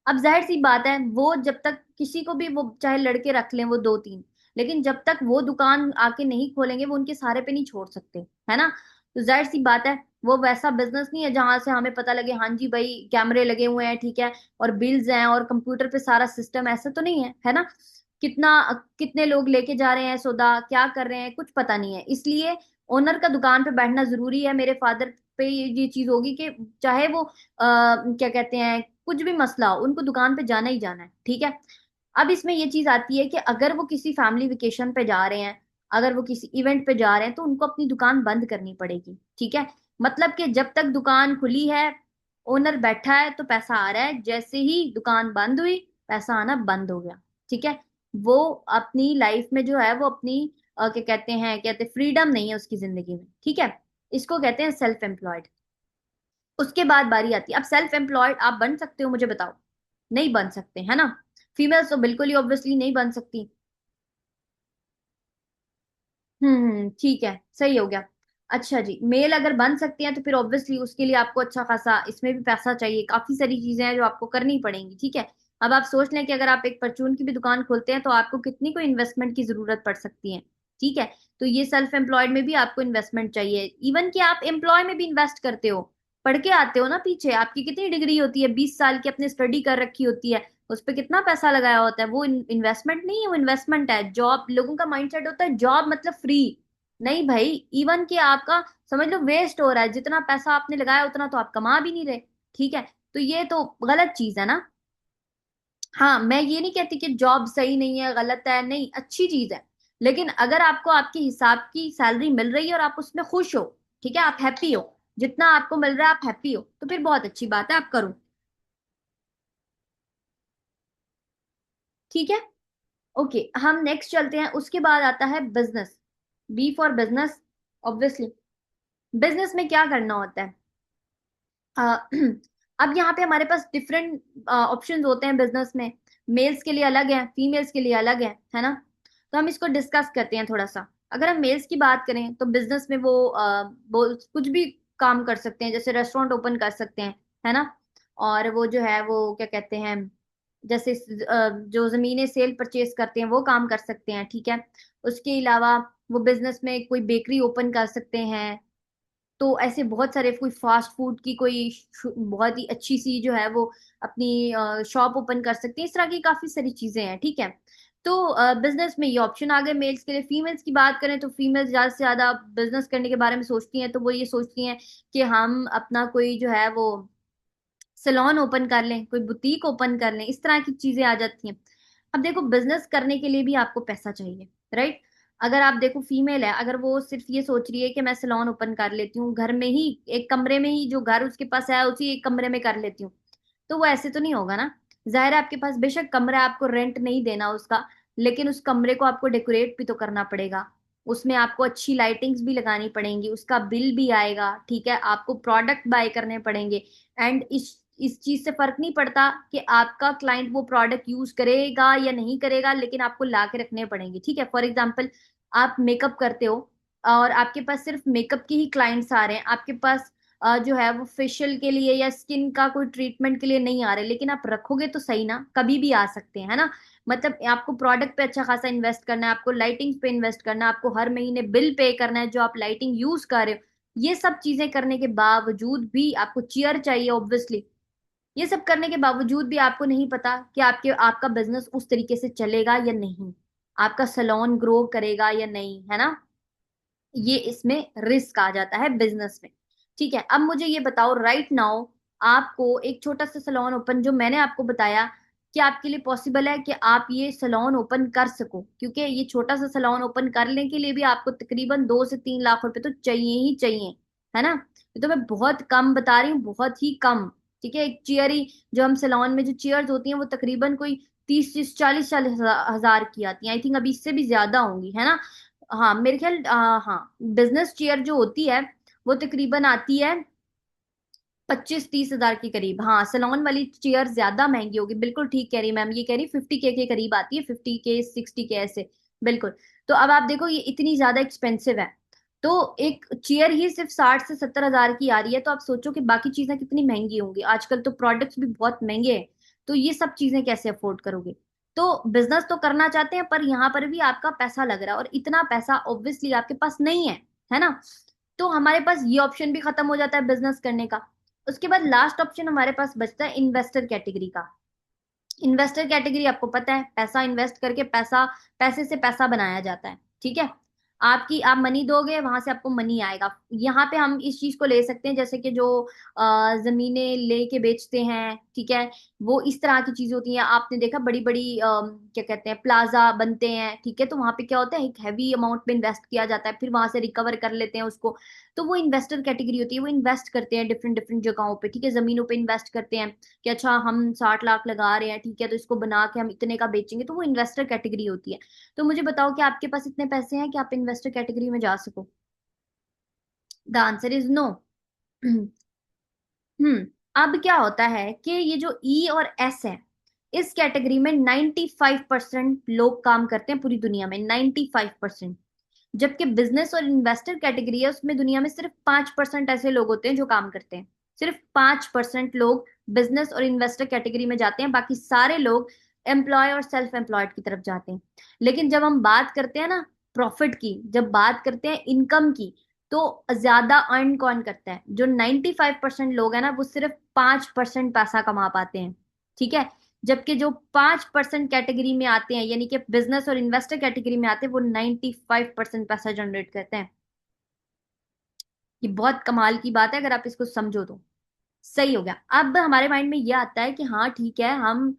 अब जाहिर सी बात है, वो जब तक किसी को भी, वो चाहे लड़के रख लें वो दो तीन, लेकिन जब तक वो दुकान आके नहीं खोलेंगे, वो उनके सहारे पे नहीं छोड़ सकते, है ना। तो जाहिर सी बात है, वो वैसा बिजनेस नहीं है जहां से हमें पता लगे हाँ जी भाई कैमरे लगे हुए हैं, ठीक है, और बिल्स हैं और कंप्यूटर पे सारा सिस्टम, ऐसा तो नहीं है ना। कितना, कितने लोग लेके जा रहे हैं सौदा, क्या कर रहे हैं, कुछ पता नहीं है। इसलिए ओनर का दुकान पे बैठना जरूरी है। मेरे फादर पे ये चीज होगी कि चाहे वो क्या कहते हैं, कुछ भी मसला हो, उनको दुकान पे जाना ही जाना है, ठीक है। अब इसमें ये चीज आती है कि अगर वो किसी फैमिली वेकेशन पे जा रहे हैं, अगर वो किसी इवेंट पे जा रहे हैं, तो उनको अपनी दुकान बंद करनी पड़ेगी, ठीक है। मतलब कि जब तक दुकान खुली है, ओनर बैठा है, तो पैसा आ रहा है, जैसे ही दुकान बंद हुई, पैसा आना बंद हो गया, ठीक है। वो अपनी लाइफ में जो है वो अपनी क्या कहते हैं फ्रीडम नहीं है उसकी जिंदगी में, ठीक है। इसको कहते हैं सेल्फ एम्प्लॉयड। उसके बाद बारी आती है, अब सेल्फ एम्प्लॉयड आप बन सकते हो, मुझे बताओ। नहीं बन सकते, है ना। फीमेल्स तो बिल्कुल ही ऑब्वियसली नहीं बन सकती। ठीक है, सही हो गया। अच्छा जी, मेल अगर बन सकते हैं तो फिर ऑब्वियसली उसके लिए आपको अच्छा खासा इसमें भी पैसा चाहिए, काफी सारी चीजें हैं जो आपको करनी पड़ेंगी, ठीक है। अब आप सोच लें कि अगर आप एक परचून की भी दुकान खोलते हैं तो आपको कितनी कोई इन्वेस्टमेंट की जरूरत पड़ सकती है, ठीक है। तो ये सेल्फ एम्प्लॉयड में भी आपको इन्वेस्टमेंट चाहिए, इवन कि आप एम्प्लॉय में भी इन्वेस्ट करते हो, पढ़ के आते हो ना, पीछे आपकी कितनी डिग्री होती है, 20 साल की अपने स्टडी कर रखी होती है, उस पे कितना पैसा लगाया होता है, वो इन्वेस्टमेंट नहीं है, वो इन्वेस्टमेंट है। जॉब, लोगों का माइंडसेट होता है जॉब मतलब फ्री। नहीं भाई, इवन कि आपका समझ लो वेस्ट हो रहा है, जितना पैसा आपने लगाया उतना तो आप कमा भी नहीं रहे, ठीक है। तो ये तो गलत चीज है ना। हाँ, मैं ये नहीं कहती कि जॉब सही नहीं है, गलत है, नहीं, अच्छी चीज है। लेकिन अगर आपको आपके हिसाब की सैलरी मिल रही है और आप उसमें खुश हो, ठीक है, आप हैप्पी हो, जितना आपको मिल रहा है आप हैप्पी हो, तो फिर बहुत अच्छी बात है, आप करो, ठीक है। ओके, हम नेक्स्ट चलते हैं। उसके बाद आता है business. B for business, obviously. Business में क्या करना होता है? अ, अब यहाँ पे हमारे पास डिफरेंट ऑप्शंस होते हैं बिजनेस में। मेल्स के लिए अलग है, फीमेल्स के लिए अलग है ना। तो हम इसको डिस्कस करते हैं थोड़ा सा। अगर हम मेल्स की बात करें तो बिजनेस में वो कुछ भी काम कर सकते हैं, जैसे रेस्टोरेंट ओपन कर सकते हैं, है ना। और वो जो है वो क्या कहते हैं, जैसे जो जमीनें सेल परचेज करते हैं वो काम कर सकते हैं, ठीक है। उसके अलावा वो बिजनेस में कोई बेकरी ओपन कर सकते हैं। तो ऐसे बहुत सारे, कोई फास्ट फूड की कोई बहुत ही अच्छी सी जो है वो अपनी शॉप ओपन कर सकते हैं। इस तरह की काफी सारी चीजें हैं, ठीक है। तो बिजनेस में ये ऑप्शन आ गए मेल्स के लिए। फीमेल्स की बात करें तो फीमेल्स ज्यादा से ज्यादा बिजनेस करने के बारे में सोचती हैं, तो वो ये सोचती हैं कि हम अपना कोई जो है वो सैलून ओपन कर लें, कोई बुटीक ओपन कर लें, इस तरह की चीजें आ जाती हैं। अब देखो, बिजनेस करने के लिए भी आपको पैसा चाहिए, राइट। अगर आप देखो फीमेल है, अगर वो सिर्फ ये सोच रही है कि मैं सैलून ओपन कर लेती हूँ घर में ही, एक कमरे में ही, जो घर उसके पास है उसी एक कमरे में कर लेती हूँ, तो वो ऐसे तो नहीं होगा ना। जाहिर है, आपके पास बेशक कमरा है, आपको रेंट नहीं देना उसका, लेकिन उस कमरे को आपको डेकोरेट भी तो करना पड़ेगा, उसमें आपको अच्छी लाइटिंग्स भी लगानी पड़ेंगी, उसका बिल भी आएगा, ठीक है, आपको प्रोडक्ट बाय करने पड़ेंगे। एंड इस चीज से फर्क नहीं पड़ता कि आपका क्लाइंट वो प्रोडक्ट यूज करेगा या नहीं करेगा, लेकिन आपको ला के रखने पड़ेंगे, ठीक है। फॉर एग्जाम्पल, आप मेकअप करते हो और आपके पास सिर्फ मेकअप के ही क्लाइंट्स आ रहे हैं, आपके पास जो है वो फेशियल के लिए या स्किन का कोई ट्रीटमेंट के लिए नहीं आ रहे, लेकिन आप रखोगे तो सही ना, कभी भी आ सकते हैं, है ना। मतलब आपको प्रोडक्ट पे अच्छा खासा इन्वेस्ट करना है, आपको लाइटिंग पे इन्वेस्ट करना है, आपको हर महीने बिल पे करना है जो आप लाइटिंग यूज कर रहे हो। ये सब चीजें करने के बावजूद भी आपको चेयर चाहिए, ऑब्वियसली। ये सब करने के बावजूद भी आपको नहीं पता कि आपका बिजनेस उस तरीके से चलेगा या नहीं, आपका सैलून ग्रो करेगा या नहीं, है ना। ये इसमें रिस्क आ जाता है बिजनेस में, ठीक है। अब मुझे ये बताओ, राइट नाउ आपको एक छोटा सा सैलून ओपन, जो मैंने आपको बताया, क्या आपके लिए पॉसिबल है कि आप ये सैलून ओपन कर सको? क्योंकि ये छोटा सा सैलून ओपन करने के लिए भी आपको तकरीबन 2 से 3 लाख रुपए तो चाहिए ही चाहिए, है ना? ये तो मैं बहुत कम बता रही हूँ, बहुत ही कम। ठीक है, एक चेयर ही, जो हम सैलून में जो चेयर्स होती हैं वो तकरीबन कोई 30 40 40 हजार की आती हैं, आई थिंक अभी इससे भी ज्यादा होंगी, है ना? हाँ मेरे ख्याल, हाँ, बिजनेस चेयर जो होती है वो तकरीबन आती है 25 30 हजार के करीब। हाँ, सैलून वाली चेयर ज्यादा महंगी होगी, बिल्कुल ठीक कह रही मैम, ये कह रही 50K के करीब आती है, 50K 60K ऐसे। बिल्कुल। तो अब आप देखो ये इतनी ज्यादा एक्सपेंसिव है, तो एक चेयर ही सिर्फ 60 से 70 हजार की आ रही है, तो आप सोचो कि बाकी चीजें कितनी महंगी होंगी। आजकल तो प्रोडक्ट्स भी बहुत महंगे हैं, तो ये सब चीजें कैसे अफोर्ड करोगे? तो बिजनेस तो करना चाहते हैं, पर यहाँ पर भी आपका पैसा लग रहा है, और इतना पैसा ऑब्वियसली आपके पास नहीं है ना? तो हमारे पास ये ऑप्शन भी खत्म हो जाता है बिजनेस करने का। उसके बाद लास्ट ऑप्शन हमारे पास बचता है इन्वेस्टर कैटेगरी का। इन्वेस्टर कैटेगरी आपको पता है, पैसा इन्वेस्ट करके पैसा, पैसे से पैसा बनाया जाता है। ठीक है, आपकी आप मनी दोगे, वहां से आपको मनी आएगा। यहाँ पे हम इस चीज को ले सकते हैं, जैसे कि जो जमीनें लेके बेचते हैं, ठीक है, वो इस तरह की चीजें होती हैं। आपने देखा बड़ी बड़ी क्या कहते हैं, प्लाजा बनते हैं, ठीक है, तो वहां पे क्या होता है, एक हैवी अमाउंट में इन्वेस्ट किया जाता है, फिर वहां से रिकवर कर लेते हैं उसको। तो वो इन्वेस्टर कैटेगरी होती है, वो इन्वेस्ट करते हैं डिफरेंट डिफरेंट जगहों पे, ठीक है, जमीनों पे इन्वेस्ट करते हैं कि अच्छा हम 60 लाख लगा रहे हैं, ठीक है, तो इसको बना के हम इतने का बेचेंगे, तो वो इन्वेस्टर कैटेगरी होती है। तो मुझे बताओ कि आपके पास इतने पैसे हैं कि आप इन्वेस्टर कैटेगरी में जा सको? The answer is no. Hmm. अब क्या होता है कि ये जो ई और एस है, इस कैटेगरी में 95% लोग काम करते हैं पूरी दुनिया में, 95%। जबकि बिजनेस और इन्वेस्टर कैटेगरी है, उसमें दुनिया में सिर्फ 5% ऐसे लोग होते हैं जो काम करते हैं। सिर्फ 5% लोग बिजनेस और इन्वेस्टर कैटेगरी में जाते हैं, बाकी सारे लोग एम्प्लॉय और सेल्फ एम्प्लॉयड की तरफ जाते हैं। लेकिन जब हम बात करते हैं ना प्रॉफिट की, जब बात करते हैं इनकम की, तो ज्यादा अर्न कौन करता है? जो 95% लोग हैं ना, वो सिर्फ 5% पैसा कमा पाते हैं। ठीक है, जबकि जो 5% कैटेगरी में आते हैं, यानी कि बिजनेस और इन्वेस्टर कैटेगरी में आते हैं, वो 95% पैसा जनरेट करते हैं। ये बहुत कमाल की बात है अगर आप इसको समझो तो। सही हो गया। अब हमारे माइंड में ये आता है कि हाँ ठीक है, हम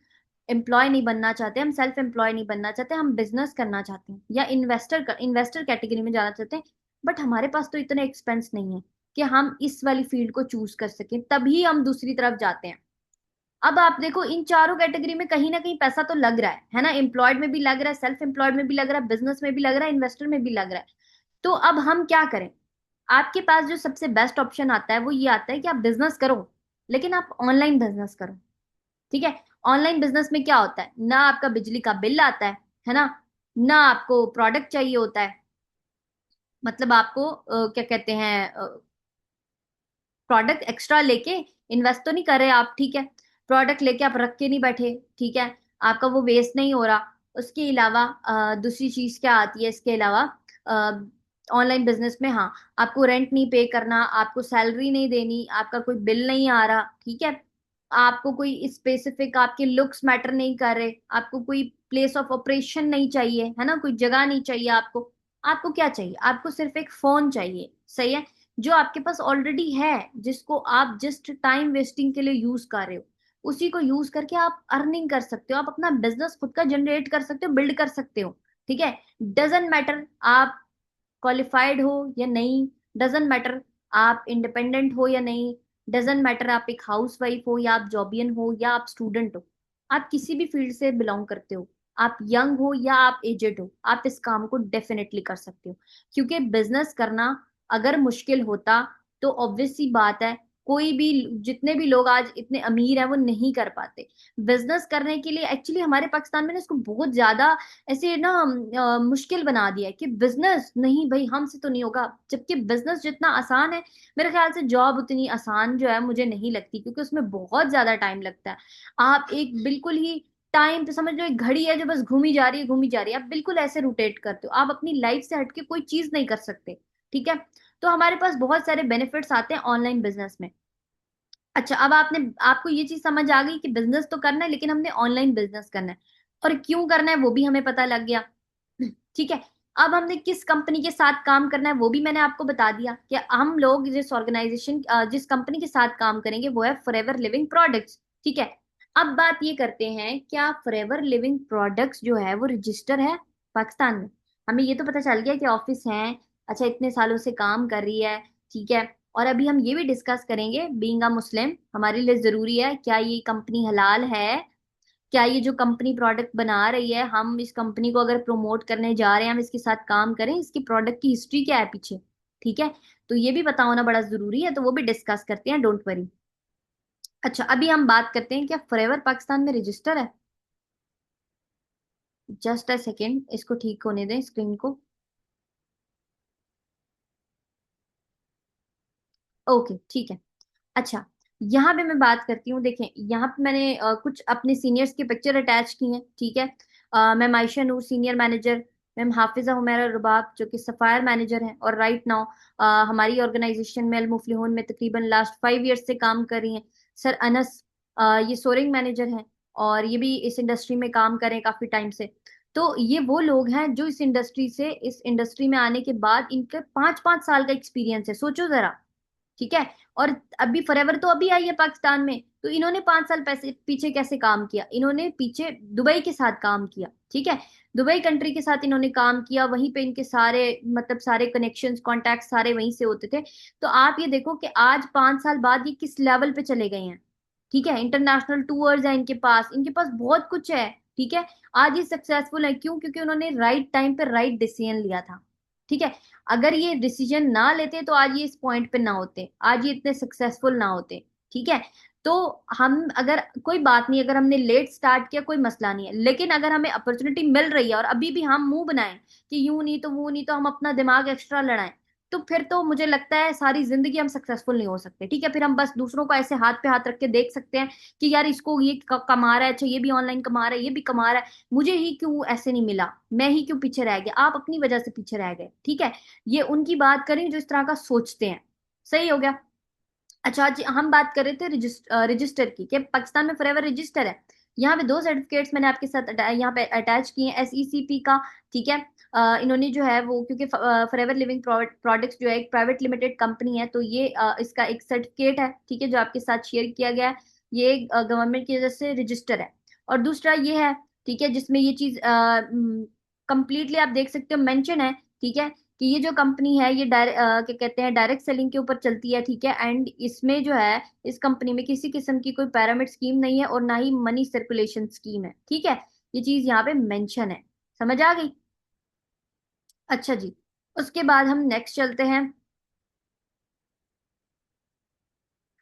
एम्प्लॉय नहीं बनना चाहते, हम सेल्फ एम्प्लॉय नहीं बनना चाहते, हम बिजनेस करना चाहते हैं या इन्वेस्टर कैटेगरी में जाना चाहते हैं, बट हमारे पास तो इतने एक्सपेंस नहीं है कि हम इस वाली फील्ड को चूज कर सकें, तभी हम दूसरी तरफ जाते हैं। अब आप देखो इन चारों कैटेगरी में कहीं ना कहीं पैसा तो लग रहा है ना? एम्प्लॉयड में भी लग रहा है, सेल्फ एम्प्लॉयड में भी लग रहा है, बिजनेस में भी लग रहा है, इन्वेस्टर में भी लग रहा है। तो अब हम क्या करें? आपके पास जो सबसे बेस्ट ऑप्शन आता है वो ये आता है कि आप बिजनेस करो, लेकिन आप ऑनलाइन बिजनेस करो। ठीक है, ऑनलाइन बिजनेस में क्या होता है, ना आपका बिजली का बिल आता है ना, ना आपको प्रोडक्ट चाहिए होता है, मतलब आपको क्या कहते हैं, प्रोडक्ट एक्स्ट्रा लेके इन्वेस्ट तो नहीं कर रहे आप, ठीक है, प्रोडक्ट लेके आप रख के नहीं बैठे, ठीक है, आपका वो वेस्ट नहीं हो रहा। उसके अलावा दूसरी चीज क्या आती है इसके अलावा, ऑनलाइन बिजनेस में, हाँ, आपको रेंट नहीं पे करना, आपको सैलरी नहीं देनी, आपका कोई बिल नहीं आ रहा, ठीक है, आपको कोई स्पेसिफिक आपके लुक्स मैटर नहीं कर रहे, आपको कोई प्लेस ऑफ ऑपरेशन नहीं चाहिए, है ना, कोई जगह नहीं चाहिए आपको। आपको क्या चाहिए? आपको सिर्फ एक फोन चाहिए, सही है, जो आपके पास ऑलरेडी है, जिसको आप जस्ट टाइम वेस्टिंग के लिए यूज कर रहे हो, उसी को यूज करके आप अर्निंग कर सकते हो, आप अपना बिजनेस खुद का जनरेट कर सकते हो, बिल्ड कर सकते हो। ठीक है, डजेंट मैटर आप क्वालिफाइड हो या नहीं, डजेंट मैटर आप इंडिपेंडेंट हो या नहीं, डजेंट मैटर आप एक हाउस वाइफ हो या आप जॉबियन हो या आप स्टूडेंट हो, आप किसी भी फील्ड से बिलोंग करते हो, आप यंग हो या आप एजेड हो, आप इस काम को डेफिनेटली कर सकते हो। क्योंकि बिजनेस करना अगर मुश्किल होता, तो ऑब्वियस सी बात है, कोई भी, जितने भी लोग आज इतने अमीर हैं वो नहीं कर पाते। बिजनेस करने के लिए एक्चुअली हमारे पाकिस्तान में ना इसको बहुत ज्यादा ऐसे ना मुश्किल बना दिया है कि बिजनेस नहीं भाई हमसे तो नहीं होगा, जबकि बिजनेस जितना आसान है, मेरे ख्याल से जॉब उतनी आसान जो है मुझे नहीं लगती, क्योंकि उसमें बहुत ज्यादा टाइम लगता है। आप एक बिल्कुल ही टाइम पे, समझ लो एक घड़ी है जो बस घूमी जा रही है घूमी जा रही है, आप बिल्कुल ऐसे रोटेट करते हो, आप अपनी लाइफ से हटके कोई चीज नहीं कर सकते। ठीक है, तो हमारे पास बहुत सारे बेनिफिट्स आते हैं ऑनलाइन बिजनेस में। अच्छा, अब आपको ये चीज समझ आ गई कि बिजनेस तो करना है, लेकिन हमने ऑनलाइन बिजनेस करना है, और क्यों करना है वो भी हमें पता लग गया। ठीक है, अब हमने किस कंपनी के साथ काम करना है वो भी मैंने आपको बता दिया कि हम लोग जिस कंपनी के साथ काम करेंगे वो है फॉरएवर लिविंग प्रोडक्ट्स। ठीक है, अब बात ये करते हैं, क्या फॉरएवर लिविंग प्रोडक्ट्स जो है वो रजिस्टर है पाकिस्तान में? हमें ये तो पता चल गया कि ऑफिस है, अच्छा इतने सालों से काम कर रही है, ठीक है। और अभी हम ये भी डिस्कस करेंगे, बीइंग अ मुस्लिम हमारे लिए जरूरी है, क्या ये कंपनी हलाल है, क्या ये जो कंपनी प्रोडक्ट बना रही है, हम इस कंपनी को अगर प्रमोट करने जा रहे हैं, हम इसके साथ काम करें, इसकी प्रोडक्ट की हिस्ट्री क्या है पीछे, ठीक है। तो ये भी पता होना बड़ा जरूरी है, तो वो भी डिस्कस करते हैं, डोंट वरी। अच्छा अभी हम बात करते हैं, क्या फॉरएवर पाकिस्तान में रजिस्टर है? जस्ट अ सेकेंड, इसको ठीक होने दें स्क्रीन को। ओके ठीक है। अच्छा, यहाँ पे मैं बात करती हूँ, देखें यहाँ पे मैंने कुछ अपने सीनियर्स की पिक्चर अटैच की हैं, ठीक है। मैम आयशा नूर senior manager, ma'am Hafiza Humaira रुबाब जो कि सफायर मैनेजर हैं और राइट नाउ हमारी ऑर्गेनाइजेशन में अल मुफलिहून में तकरीबन लास्ट 5 ईयर्स से काम कर रही हैं। सर अनस ये सोरिंग मैनेजर हैं और ये भी इस इंडस्ट्री में काम कर रहे हैं काफी टाइम से। तो ये वो लोग हैं जो इस इंडस्ट्री में आने के बाद इनके 5-5 साल का एक्सपीरियंस है, सोचो जरा, ठीक है। और अभी फॉरएवर तो अभी आई है पाकिस्तान में, तो इन्होंने 5 साल पैसे पीछे कैसे काम किया, इन्होंने पीछे दुबई के साथ काम किया, ठीक है। दुबई कंट्री के साथ इन्होंने काम किया, वहीं पे इनके सारे मतलब सारे कनेक्शंस कॉन्टैक्ट सारे वहीं से होते थे। तो आप ये देखो कि आज 5 साल बाद ये किस लेवल पे चले गए हैं, ठीक है। इंटरनेशनल टूर्स है इनके पास बहुत कुछ है, ठीक है। आज ये सक्सेसफुल है, क्यों? क्योंकि उन्होंने राइट टाइम पे राइट डिसीजन लिया था, ठीक है। अगर ये डिसीजन ना लेते तो आज ये इस पॉइंट पे ना होते, आज ये इतने सक्सेसफुल ना होते, ठीक है। तो हम अगर कोई बात नहीं, अगर हमने लेट स्टार्ट किया कोई मसला नहीं है, लेकिन अगर हमें अपॉर्चुनिटी मिल रही है और अभी भी हम मुंह बनाएं कि यूं नहीं तो वो नहीं, तो हम अपना दिमाग एक्स्ट्रा लड़ाएं, तो फिर तो मुझे लगता है सारी जिंदगी हम सक्सेसफुल नहीं हो सकते, ठीक है। फिर हम बस दूसरों को ऐसे हाथ पे हाथ रख के देख सकते हैं कि यार इसको ये कमा रहा है, अच्छा ये भी ऑनलाइन कमा रहा है, ये भी कमा रहा है, मुझे ही क्यों ऐसे नहीं मिला, मैं ही क्यों पीछे रह गया। आप अपनी वजह से पीछे रह गए, ठीक है। ये उनकी बात करें जो इस तरह का सोचते हैं, सही हो गया। अच्छा जी, हम बात कर रहे थे रजिस्टर की, कि पाकिस्तान में फॉरएवर रजिस्टर है। यहाँ पे 2 सर्टिफिकेट्स मैंने आपके साथ यहाँ पे अटैच किए हैं, SECP का, ठीक है। इन्होंने जो है वो, क्योंकि फॉरएवर लिविंग प्रोडक्ट्स जो है एक प्राइवेट लिमिटेड कंपनी है, तो ये इसका एक सर्टिफिकेट है, ठीक है, जो आपके साथ शेयर किया गया है। ये गवर्नमेंट की वजह से रजिस्टर है। और दूसरा ये है, ठीक है, जिसमें ये चीज कंप्लीटली आप देख सकते हो मेंशन है, ठीक है, कि ये जो कंपनी है ये क्या कहते हैं डायरेक्ट सेलिंग के ऊपर चलती है, ठीक है। एंड इसमें जो है इस कंपनी में किसी किस्म की कोई पैरामिड स्कीम नहीं है और ना ही मनी सर्कुलेशन स्कीम है, ठीक है। ये चीज यहाँ पे मेंशन है, समझ आ गई? अच्छा जी, उसके बाद हम नेक्स्ट चलते हैं।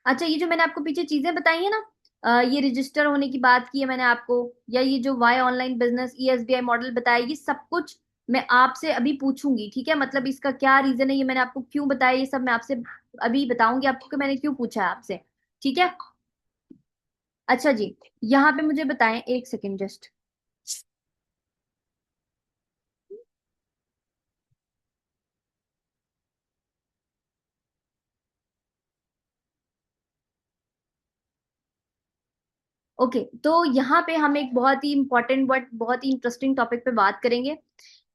अच्छा, ये जो मैंने आपको पीछे चीजें बताई है ना, ये रजिस्टर होने की बात की है मैंने आपको, या ये जो why online business ESBI model बताया, ये सब कुछ मैं आपसे अभी पूछूंगी, ठीक है। मतलब इसका क्या रीजन है, ये मैंने आपको क्यों बताया, ये सब मैं आपसे अभी बताऊंगी आपको कि मैंने क्यों पूछा है आपसे, ठीक है। अच्छा जी, यहाँ पे मुझे बताएं, एक सेकेंड जस्ट। ओके, तो यहाँ पे हम एक बहुत ही इंपॉर्टेंट बट बहुत ही इंटरेस्टिंग टॉपिक पे बात करेंगे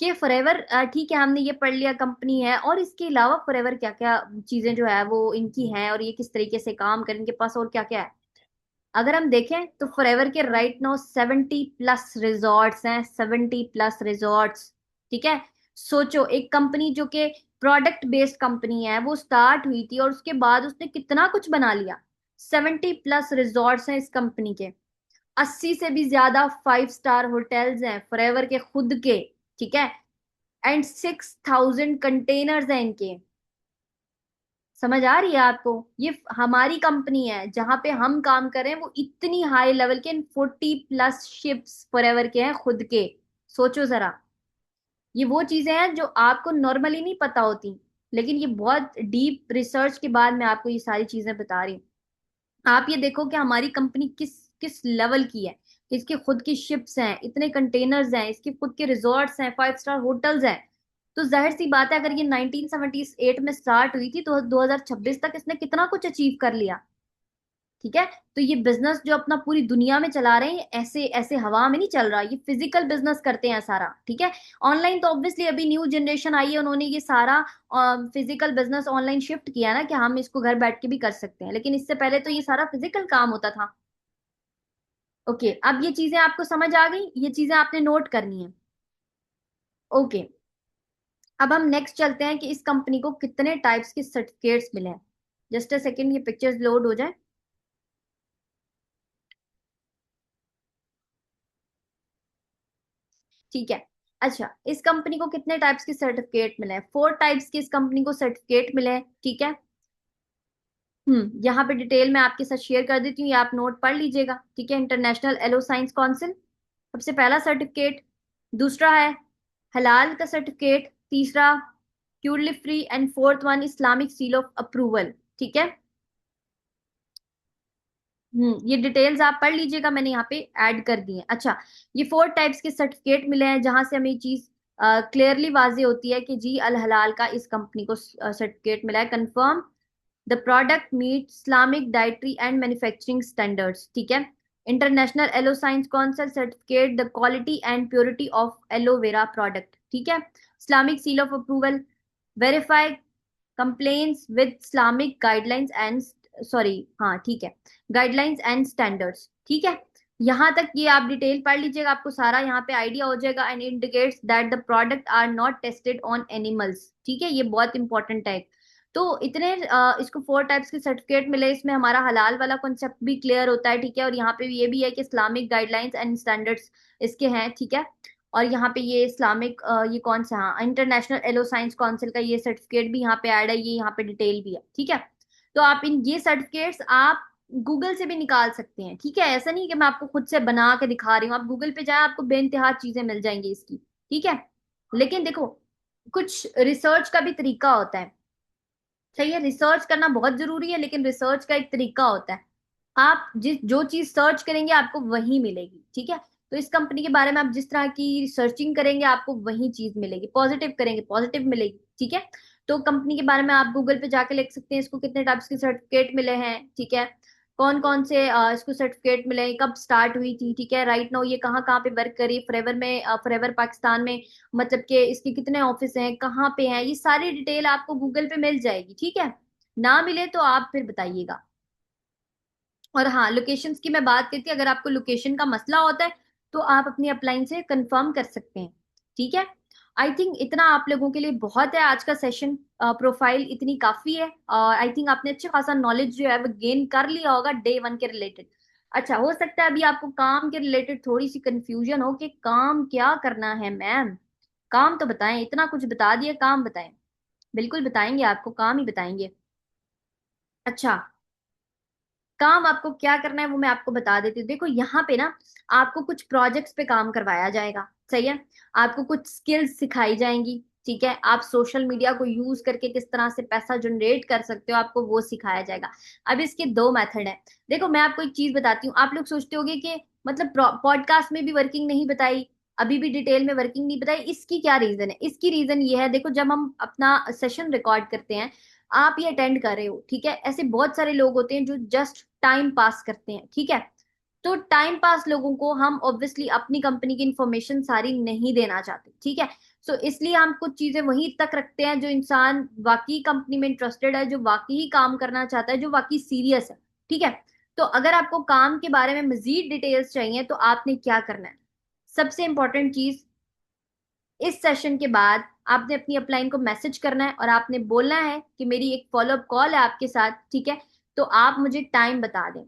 कि फॉरएवर, ठीक है, हमने ये पढ़ लिया कंपनी है, और इसके अलावा फॉरएवर क्या क्या चीजें जो है वो इनकी हैं, और ये किस तरीके से काम करें, इनके पास और क्या क्या है। अगर हम देखें तो फॉरएवर के राइट नाउ 70+ रिजॉर्ट्स हैं, 70+ रिजॉर्ट्स, ठीक है। सोचो एक कंपनी जो कि प्रोडक्ट बेस्ड कंपनी है, वो स्टार्ट हुई थी और उसके बाद उसने कितना कुछ बना लिया। 70+ रिजॉर्ट्स हैं इस कंपनी के, 80 से भी ज्यादा 5 स्टार होटल्स हैं फॉरएवर के खुद के, ठीक है। एंड 6,000 कंटेनर्स हैं इनके, समझ आ रही है आपको? ये हमारी कंपनी है जहां पे हम काम कर रहे हैं, वो इतनी हाई लेवल के 40+ शिप्स फॉरएवर के हैं खुद के, सोचो जरा। ये वो चीजें हैं जो आपको नॉर्मली नहीं पता होती, लेकिन ये बहुत डीप रिसर्च के बाद मैं आपको ये सारी चीजें बता रही हूँ। आप ये देखो कि हमारी कंपनी किस किस लेवल की है, इसके खुद की शिप्स हैं, इतने कंटेनर्स हैं, इसके खुद के रिजॉर्ट्स हैं, 5 स्टार होटल्स हैं। तो जाहिर सी बात है, अगर ये 1978 में स्टार्ट हुई थी तो 2026 तक इसने कितना कुछ अचीव कर लिया, ठीक है। तो ये बिजनेस जो अपना पूरी दुनिया में चला रहे हैं, ऐसे ऐसे हवा में नहीं चल रहा, ये फिजिकल बिजनेस करते हैं सारा, ठीक है। ऑनलाइन तो ऑब्वियसली अभी न्यू जनरेशन आई है, उन्होंने ये सारा फिजिकल बिजनेस ऑनलाइन शिफ्ट किया ना, कि हम इसको घर बैठ के भी कर सकते हैं, लेकिन इससे पहले तो ये सारा फिजिकल काम होता था। ओके, अब ये चीजें आपको समझ आ गई, ये चीजें आपने नोट करनी है। ओके, अब हम नेक्स्ट चलते हैं कि इस कंपनी को कितने टाइप्स के सर्टिफिकेट्स मिले हैं। जस्ट अ सेकेंड, ये पिक्चर्स लोड हो जाए। ठीक है। अच्छा, इस कंपनी को कितने टाइप्स के सर्टिफिकेट मिले हैं? 4 टाइप्स के इस कंपनी को सर्टिफिकेट मिले हैं। ठीक है। यहाँ पे डिटेल में आपके साथ शेयर कर देती हूँ, ये आप नोट पढ़ लीजिएगा। ठीक है, इंटरनेशनल एलो साइंस काउंसिल सबसे पहला सर्टिफिकेट। दूसरा है हलाल का सर्टिफिकेट। तीसरा purely free, and fourth one Islamic seal of approval. ठीक है। ये डिटेल्स आप पढ़ लीजिएगा, मैंने यहाँ पे ऐड कर दी है। अच्छा, ये 4 टाइप्स के सर्टिफिकेट मिले हैं, जहां से हमें ये चीज क्लियरली वाजे होती है कि जी अल हलाल का इस कंपनी को सर्टिफिकेट मिला है। Confirm the product meet Islamic dietary and manufacturing standards. ठीक है। International aloe science council certificate the quality and purity of aloe vera product. ठीक है। Islamic seal of approval verify compliance with Islamic guidelines and, sorry, हाँ ठीक है, guidelines and standards. ठीक है। यहाँ तक ये आप डिटेल पढ़ लीजिएगा, आपको सारा यहाँ पे आइडिया हो जाएगा। And indicates that the product are not tested on animals. ठीक है, ये बहुत इंपॉर्टेंट है। तो इतने इसको 4 टाइप्स के सर्टिफिकेट मिले, इसमें हमारा हलाल वाला कॉन्सेप्ट भी क्लियर होता है। ठीक है, और यहाँ पे ये भी है कि इस्लामिक गाइडलाइंस एंड स्टैंडर्ड्स इसके हैं। ठीक है। और यहाँ पे ये इस्लामिक ये कौन सा, हाँ, इंटरनेशनल एलो साइंस काउंसिल का ये सर्टिफिकेट भी यहाँ पे ऐड है, ये यहाँ पे डिटेल भी है। ठीक है। तो आप इन ये सर्टिफिकेट्स आप गूगल से भी निकाल सकते हैं। ठीक है, ऐसा नहीं कि मैं आपको खुद से बना के दिखा रही हूँ, आप गूगल पे जाए, आपको बेइंतहा चीजें मिल जाएंगी इसकी। ठीक है। लेकिन देखो, कुछ रिसर्च का भी तरीका होता है। सही है, रिसर्च करना बहुत जरूरी है, लेकिन रिसर्च का एक तरीका होता है। आप जिस जो चीज सर्च करेंगे आपको वही मिलेगी। ठीक है। तो इस कंपनी के बारे में आप जिस तरह की सर्चिंग करेंगे आपको वही चीज मिलेगी, पॉजिटिव करेंगे पॉजिटिव मिलेगी। ठीक है। तो कंपनी के बारे में आप गूगल पे जाके लिख सकते हैं इसको कितने टाइप्स के सर्टिफिकेट मिले हैं। ठीक है। कौन कौन से इसको सर्टिफिकेट मिले, कब स्टार्ट हुई थी। ठीक है, राइट नाउ ये कहाँ कहाँ पे वर्क करी, फॉरएवर में, फॉरएवर पाकिस्तान में, मतलब कि इसके कितने ऑफिस हैं, कहाँ पे हैं, ये सारी डिटेल आपको गूगल पे मिल जाएगी। ठीक है। ना मिले तो आप फिर बताइएगा। और हाँ, लोकेशंस की मैं बात करती हूँ, अगर आपको लोकेशन का मसला होता है तो आप अपनी अपलाइन से कंफर्म कर सकते हैं। ठीक है। आई थिंक इतना आप लोगों के लिए बहुत है आज का सेशन। प्रोफाइल इतनी काफी है, और आई थिंक आपने अच्छा खासा नॉलेज जो है वो गेन कर लिया होगा डे 1 के रिलेटेड। अच्छा, हो सकता है अभी आपको काम के रिलेटेड थोड़ी सी कंफ्यूजन हो कि काम क्या करना है मैम, काम तो बताएं, इतना कुछ बता दिया, काम बताएं। बिल्कुल बताएंगे, आपको काम ही बताएंगे। अच्छा, काम आपको क्या करना है वो मैं आपको बता देती हूँ। देखो यहाँ पे ना आपको कुछ प्रोजेक्ट्स पे काम करवाया जाएगा। सही है। आपको कुछ स्किल्स सिखाई जाएंगी। ठीक है, आप सोशल मीडिया को यूज करके किस तरह से पैसा जनरेट कर सकते हो, आपको वो सिखाया जाएगा। अब इसके 2 मेथड है। देखो मैं आपको एक चीज बताती हूँ, आप लोग सोचते होगे कि मतलब पॉडकास्ट में भी वर्किंग नहीं बताई, अभी भी डिटेल में वर्किंग नहीं बताई, इसकी क्या रीजन है? इसकी रीजन ये है, देखो जब हम अपना सेशन रिकॉर्ड करते हैं, आप ये अटेंड कर रहे हो, ठीक है, ऐसे बहुत सारे लोग होते हैं जो जस्ट टाइम पास करते हैं। ठीक है। तो टाइम पास लोगों को हम ऑब्वियसली अपनी कंपनी की इंफॉर्मेशन सारी नहीं देना चाहते। ठीक है। सो इसलिए हम कुछ चीजें वहीं तक रखते हैं जो इंसान वाकई कंपनी में इंटरेस्टेड है, जो वाकई काम करना चाहता है, जो वाकई सीरियस है। ठीक है। तो अगर आपको काम के बारे में मजीद डिटेल्स चाहिए तो आपने क्या करना है, सबसे इंपॉर्टेंट चीज, इस सेशन के बाद आपने अपनी अपलाइन को मैसेज करना है और आपने बोलना है कि मेरी एक फॉलोअप कॉल है आपके साथ। ठीक है। तो आप मुझे टाइम बता दें।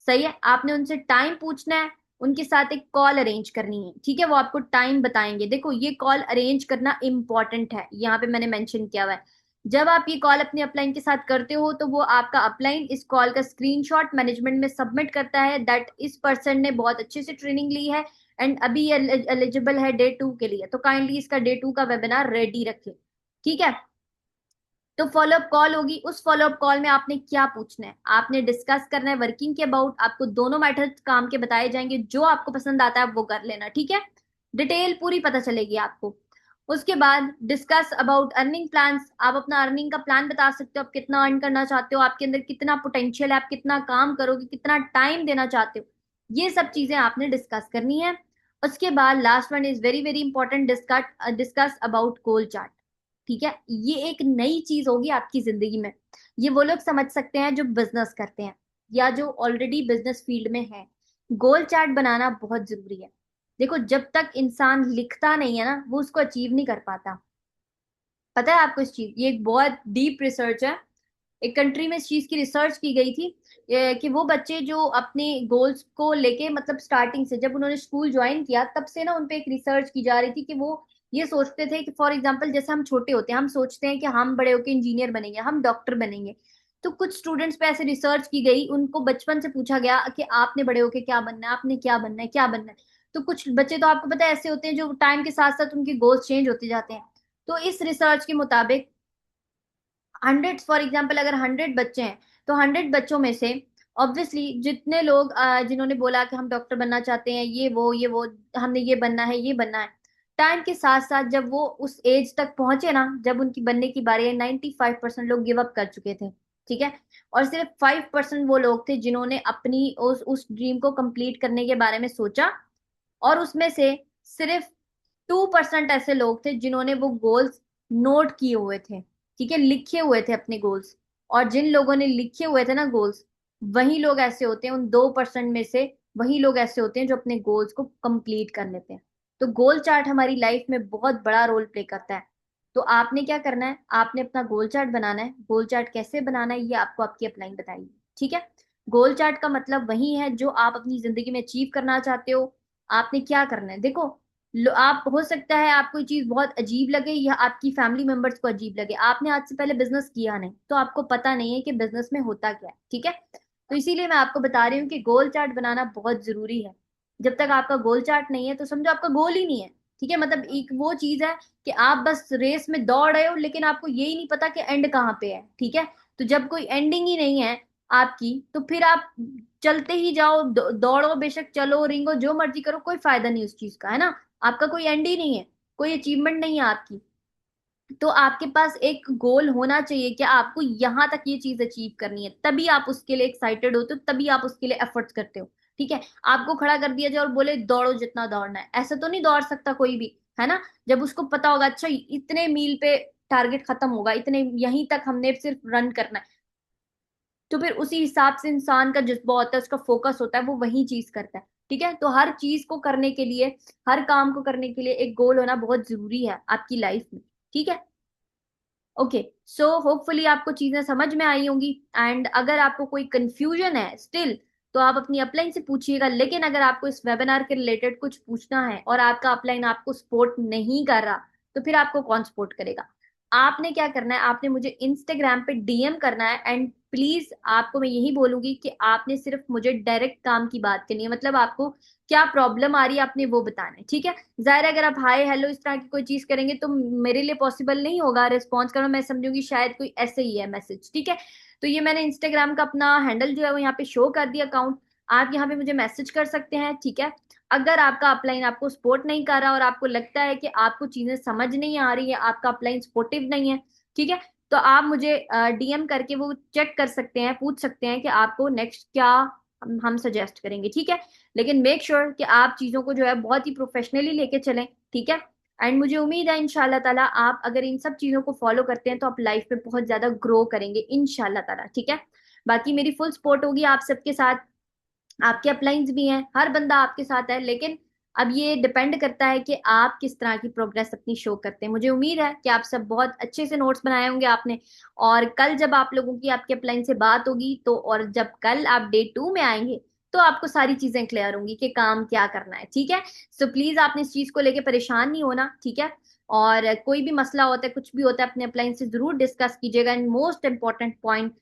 सही है, आपने उनसे टाइम पूछना है, उनके साथ एक कॉल अरेंज करनी है। ठीक है, वो आपको टाइम बताएंगे। देखो ये कॉल अरेंज करना इंपॉर्टेंट है, यहाँ पे मैंने मेंशन किया हुआ है। जब आप ये कॉल अपने अपलाइन के साथ करते हो तो वो आपका अपलाइन इस कॉल का स्क्रीनशॉट मैनेजमेंट में सबमिट करता है दैट इस पर्सन ने बहुत अच्छे से ट्रेनिंग ली है एंड अभी एलिजिबल है डे 2 के लिए, तो काइंडली इसका डे 2 का वेबिनार रेडी रखें। ठीक है। तो फॉलोअप कॉल होगी, उस फॉलोअप कॉल में आपने क्या पूछना है, आपने डिस्कस करना है वर्किंग के अबाउट, आपको दोनों मेथड काम के बताए जाएंगे, जो आपको पसंद आता है वो कर लेना। ठीक है। डिटेल पूरी पता चलेगी आपको। उसके बाद डिस्कस अबाउट अर्निंग प्लान्स, आप अपना अर्निंग का प्लान बता सकते हो, आप कितना अर्न करना चाहते हो, आपके अंदर कितना पोटेंशियल है, आप कितना काम करोगे, कितना टाइम देना चाहते हो, ये सब चीजें आपने डिस्कस करनी है। उसके बाद last one is very very important, discuss discuss about goal chart. ठीक है, ये एक नई चीज होगी आपकी जिंदगी में। ये वो लोग समझ सकते हैं जो बिजनेस करते हैं या जो ऑलरेडी बिजनेस फील्ड में है। गोल चार्ट बनाना बहुत जरूरी है। देखो, जब तक इंसान लिखता नहीं है ना, वो उसको अचीव नहीं कर पाता। पता है आपको इस चीज, ये एक बहुत डीप रिसर्च है। एक कंट्री में इस चीज की रिसर्च की गई थी, कि वो बच्चे जो अपने गोल्स को लेके, मतलब स्टार्टिंग से जब उन्होंने स्कूल ज्वाइन किया तब से ना उन पे एक रिसर्च की जा रही थी कि वो ये सोचते थे कि फॉर एग्जाम्पल जैसे हम छोटे होते हैं, हम सोचते हैं कि हम बड़े होके इंजीनियर बनेंगे, हम डॉक्टर बनेंगे। तो कुछ स्टूडेंट्स पे ऐसे रिसर्च की गई, उनको बचपन से पूछा गया कि आपने बड़े होके क्या बनना है, आपने क्या बनना है, क्या बनना है। तो कुछ बच्चे तो आपको पता है ऐसे होते हैं जो टाइम के साथ साथ उनके गोल्स चेंज होते जाते हैं। तो इस रिसर्च के मुताबिक 100, फॉर एग्जाम्पल अगर 100 बच्चे हैं, तो 100 बच्चों में से ऑब्वियसली जितने लोग जिन्होंने बोला कि हम डॉक्टर बनना चाहते हैं, ये वो हमने ये बनना है, ये बनना है, टाइम के साथ साथ जब वो उस एज तक पहुंचे ना, जब उनकी बनने की बारी है, 95% लोग गिव अप कर चुके थे। ठीक है। और सिर्फ 5% वो लोग थे जिन्होंने अपनी उस ड्रीम को कंप्लीट करने के बारे में सोचा। और उसमें से सिर्फ 2% ऐसे लोग थे जिन्होंने वो गोल्स नोट किए हुए थे। ठीक है, लिखे हुए थे अपने गोल्स। और जिन लोगों ने लिखे हुए थे ना गोल्स, वही लोग ऐसे होते हैं, उन 2% में से वही लोग ऐसे होते हैं जो अपने गोल्स को कंप्लीट कर लेते हैं। तो गोल चार्ट हमारी लाइफ में बहुत बड़ा रोल प्ले करता है। तो आपने क्या करना है, आपने अपना गोल चार्ट बनाना है। गोल चार्ट कैसे बनाना है ये आपको आपकी अपलाइन बताएगी। ठीक है। गोल चार्ट का मतलब वही है जो आप अपनी जिंदगी में अचीव करना चाहते हो। आपने क्या करना है, देखो, आप हो सकता है आपको ये चीज बहुत अजीब लगे या आपकी फैमिली मेंबर्स को अजीब लगे, आपने आज से पहले बिजनेस किया नहीं तो आपको पता नहीं है कि बिजनेस में होता क्या है। ठीक है। तो इसीलिए मैं आपको बता रही हूँ कि गोल चार्ट बनाना बहुत जरूरी है। जब तक आपका गोल चार्ट नहीं है तो समझो आपका गोल ही नहीं है। ठीक है, मतलब एक वो चीज है कि आप बस रेस में दौड़ रहे हो लेकिन आपको यही नहीं पता कि एंड कहाँ पे है। ठीक है। तो जब कोई एंडिंग ही नहीं है आपकी, तो फिर आप चलते ही जाओ, दौड़ो, बेशक चलो, रिंगो, जो मर्जी करो, कोई फायदा नहीं उस चीज का, है ना। आपका कोई एंड ही नहीं है, कोई अचीवमेंट नहीं है आपकी। तो आपके पास एक गोल होना चाहिए कि आपको यहां तक ये चीज अचीव करनी है, तभी आप उसके लिए एक्साइटेड होते हो, तभी आप उसके लिए एफर्ट्स करते हो। ठीक है। आपको खड़ा कर दिया जाए और बोले दौड़ो जितना दौड़ना है, ऐसा तो नहीं दौड़ सकता कोई भी, है ना। जब उसको पता होगा अच्छा इतने मील पे टारगेट खत्म होगा, इतने यहीं तक हमने सिर्फ रन करना है, तो फिर उसी हिसाब से इंसान का जज्बा होता है, उसका फोकस होता है, वो वही चीज करता है। ठीक है। तो हर चीज को करने के लिए, हर काम को करने के लिए एक गोल होना बहुत जरूरी है आपकी लाइफ में। ठीक है। ओके। सो होपफुली आपको चीजें समझ में आई होंगी। एंड अगर आपको कोई कंफ्यूजन है स्टिल, तो आप अपनी अपलाइन से पूछिएगा। लेकिन अगर आपको इस वेबिनार के रिलेटेड कुछ पूछना है और आपका अपलाइन आपको सपोर्ट नहीं कर रहा, तो फिर आपको कौन सपोर्ट करेगा। आपने क्या करना है, आपने मुझे इंस्टाग्राम पे डीएम करना है। एंड प्लीज आपको मैं यही बोलूंगी कि आपने सिर्फ मुझे डायरेक्ट काम की बात करनी है, मतलब आपको क्या प्रॉब्लम आ रही है आपने वो बताना है। ठीक है। जाहिर है अगर आप हाय हेलो इस तरह की कोई चीज करेंगे तो मेरे लिए पॉसिबल नहीं होगा रिस्पॉन्स करना, मैं समझूंगी शायद कोई ऐसे ही है मैसेज। ठीक है। तो ये मैंने इंस्टाग्राम का अपना हैंडल जो है वो यहाँ पे शो कर दिया, अकाउंट। आप यहाँ पे मुझे मैसेज कर सकते हैं। ठीक है। अगर आपका अपलाइन आपको सपोर्ट नहीं कर रहा और आपको लगता है कि आपको चीजें समझ नहीं आ रही है, आपका अपलाइन सपोर्टिव नहीं है, ठीक है, तो आप मुझे डीएम करके वो चेक कर सकते हैं, पूछ सकते हैं कि आपको नेक्स्ट क्या हम सजेस्ट करेंगे। ठीक है। लेकिन मेक श्योर कि आप चीजों को जो है बहुत ही प्रोफेशनली लेके चलें। ठीक है। एंड मुझे उम्मीद है इंशाल्लाह ताला आप अगर इन सब चीजों को फॉलो करते हैं तो आप लाइफ में बहुत ज्यादा ग्रो करेंगे इंशाल्लाह ताला। ठीक है। बाकी मेरी फुल सपोर्ट होगी आप सबके साथ। आपके अपलाइंस भी हैं, हर बंदा आपके साथ है, लेकिन अब ये डिपेंड करता है कि आप किस तरह की प्रोग्रेस अपनी शो करते हैं। मुझे उम्मीद है कि आप सब बहुत अच्छे से नोट्स बनाए होंगे आपने। और कल जब आप लोगों की आपके अपलाइन से बात होगी तो, और जब कल आप डे 2 में आएंगे, तो आपको सारी चीजें क्लियर होंगी कि काम क्या करना है। ठीक है। सो प्लीज आपने इस चीज को लेके परेशान नहीं होना। ठीक है। और कोई भी मसला होता है, कुछ भी होता है, अपने अपलाइन से जरूर डिस्कस कीजिएगा। And most important point,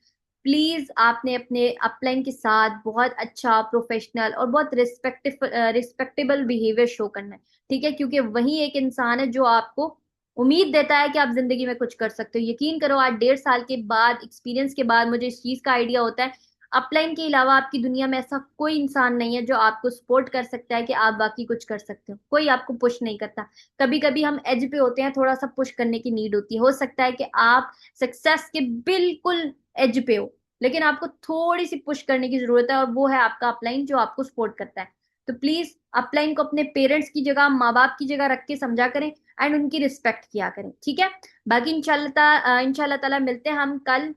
please आपने अपने अपलाइन के साथ बहुत अच्छा, प्रोफेशनल और बहुत रिस्पेक्टेबल बिहेवियर शो करना है। ठीक है। क्योंकि वही एक इंसान है जो आपको उम्मीद देता है कि आप जिंदगी में कुछ कर सकते हो। यकीन करो, आज 1.5 साल के बाद, एक्सपीरियंस के बाद, मुझे इस चीज का आइडिया होता है अपलाइन के अलावा आपकी दुनिया में ऐसा कोई इंसान नहीं है जो आपको सपोर्ट कर सकता है कि आप बाकी कुछ कर सकते हो। कोई आपको पुश नहीं करता। कभी कभी हम एज पे होते हैं, थोड़ा सा पुश करने की नीड होती है। हो सकता है कि आप सक्सेस के बिल्कुल एज पे हो, लेकिन आपको थोड़ी सी पुश करने की जरूरत है, और वो है आपका अपलाइन जो आपको सपोर्ट करता है। तो प्लीज अपलाइन को अपने पेरेंट्स की जगह, माँ बाप की जगह रख के समझा करें। एंड उनकी रिस्पेक्ट किया करें। ठीक है। बाकी इंशाल्लाह ताला मिलते हैं हम कल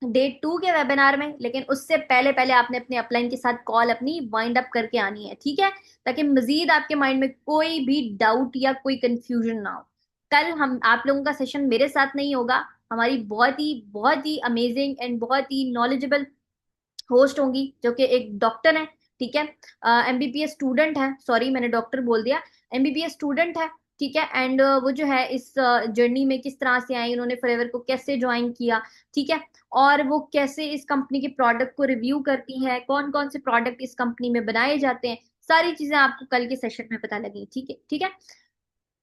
डे 2 के वेबिनार में, लेकिन उससे पहले पहले आपने अपने अपलाइन के साथ कॉल अपनी वाइंड अप करके आनी है, ठीक है, ताकि मजीद आपके माइंड में कोई भी डाउट या कोई कंफ्यूजन ना हो। कल हम आप लोगों का सेशन मेरे साथ नहीं होगा, हमारी बहुत ही अमेजिंग एंड बहुत ही नॉलेजेबल होस्ट होंगी, जो कि एक डॉक्टर है, ठीक है, एमबीबीएस स्टूडेंट है, सॉरी मैंने डॉक्टर बोल दिया, एमबीबीएस स्टूडेंट है, ठीक है। एंड वो जो है इस जर्नी में किस तरह से आई, उन्होंने फॉरएवर को कैसे ज्वाइन किया, ठीक है, और वो कैसे इस कंपनी के प्रोडक्ट को रिव्यू करती है, कौन कौन से प्रोडक्ट इस कंपनी में बनाए जाते हैं, सारी चीजें आपको कल के सेशन में पता लगी, ठीक है, ठीक है।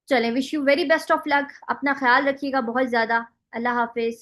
चलें, wish you very best of luck, अपना ख्याल रखिएगा बहुत ज्यादा। अल्लाह हाफिज।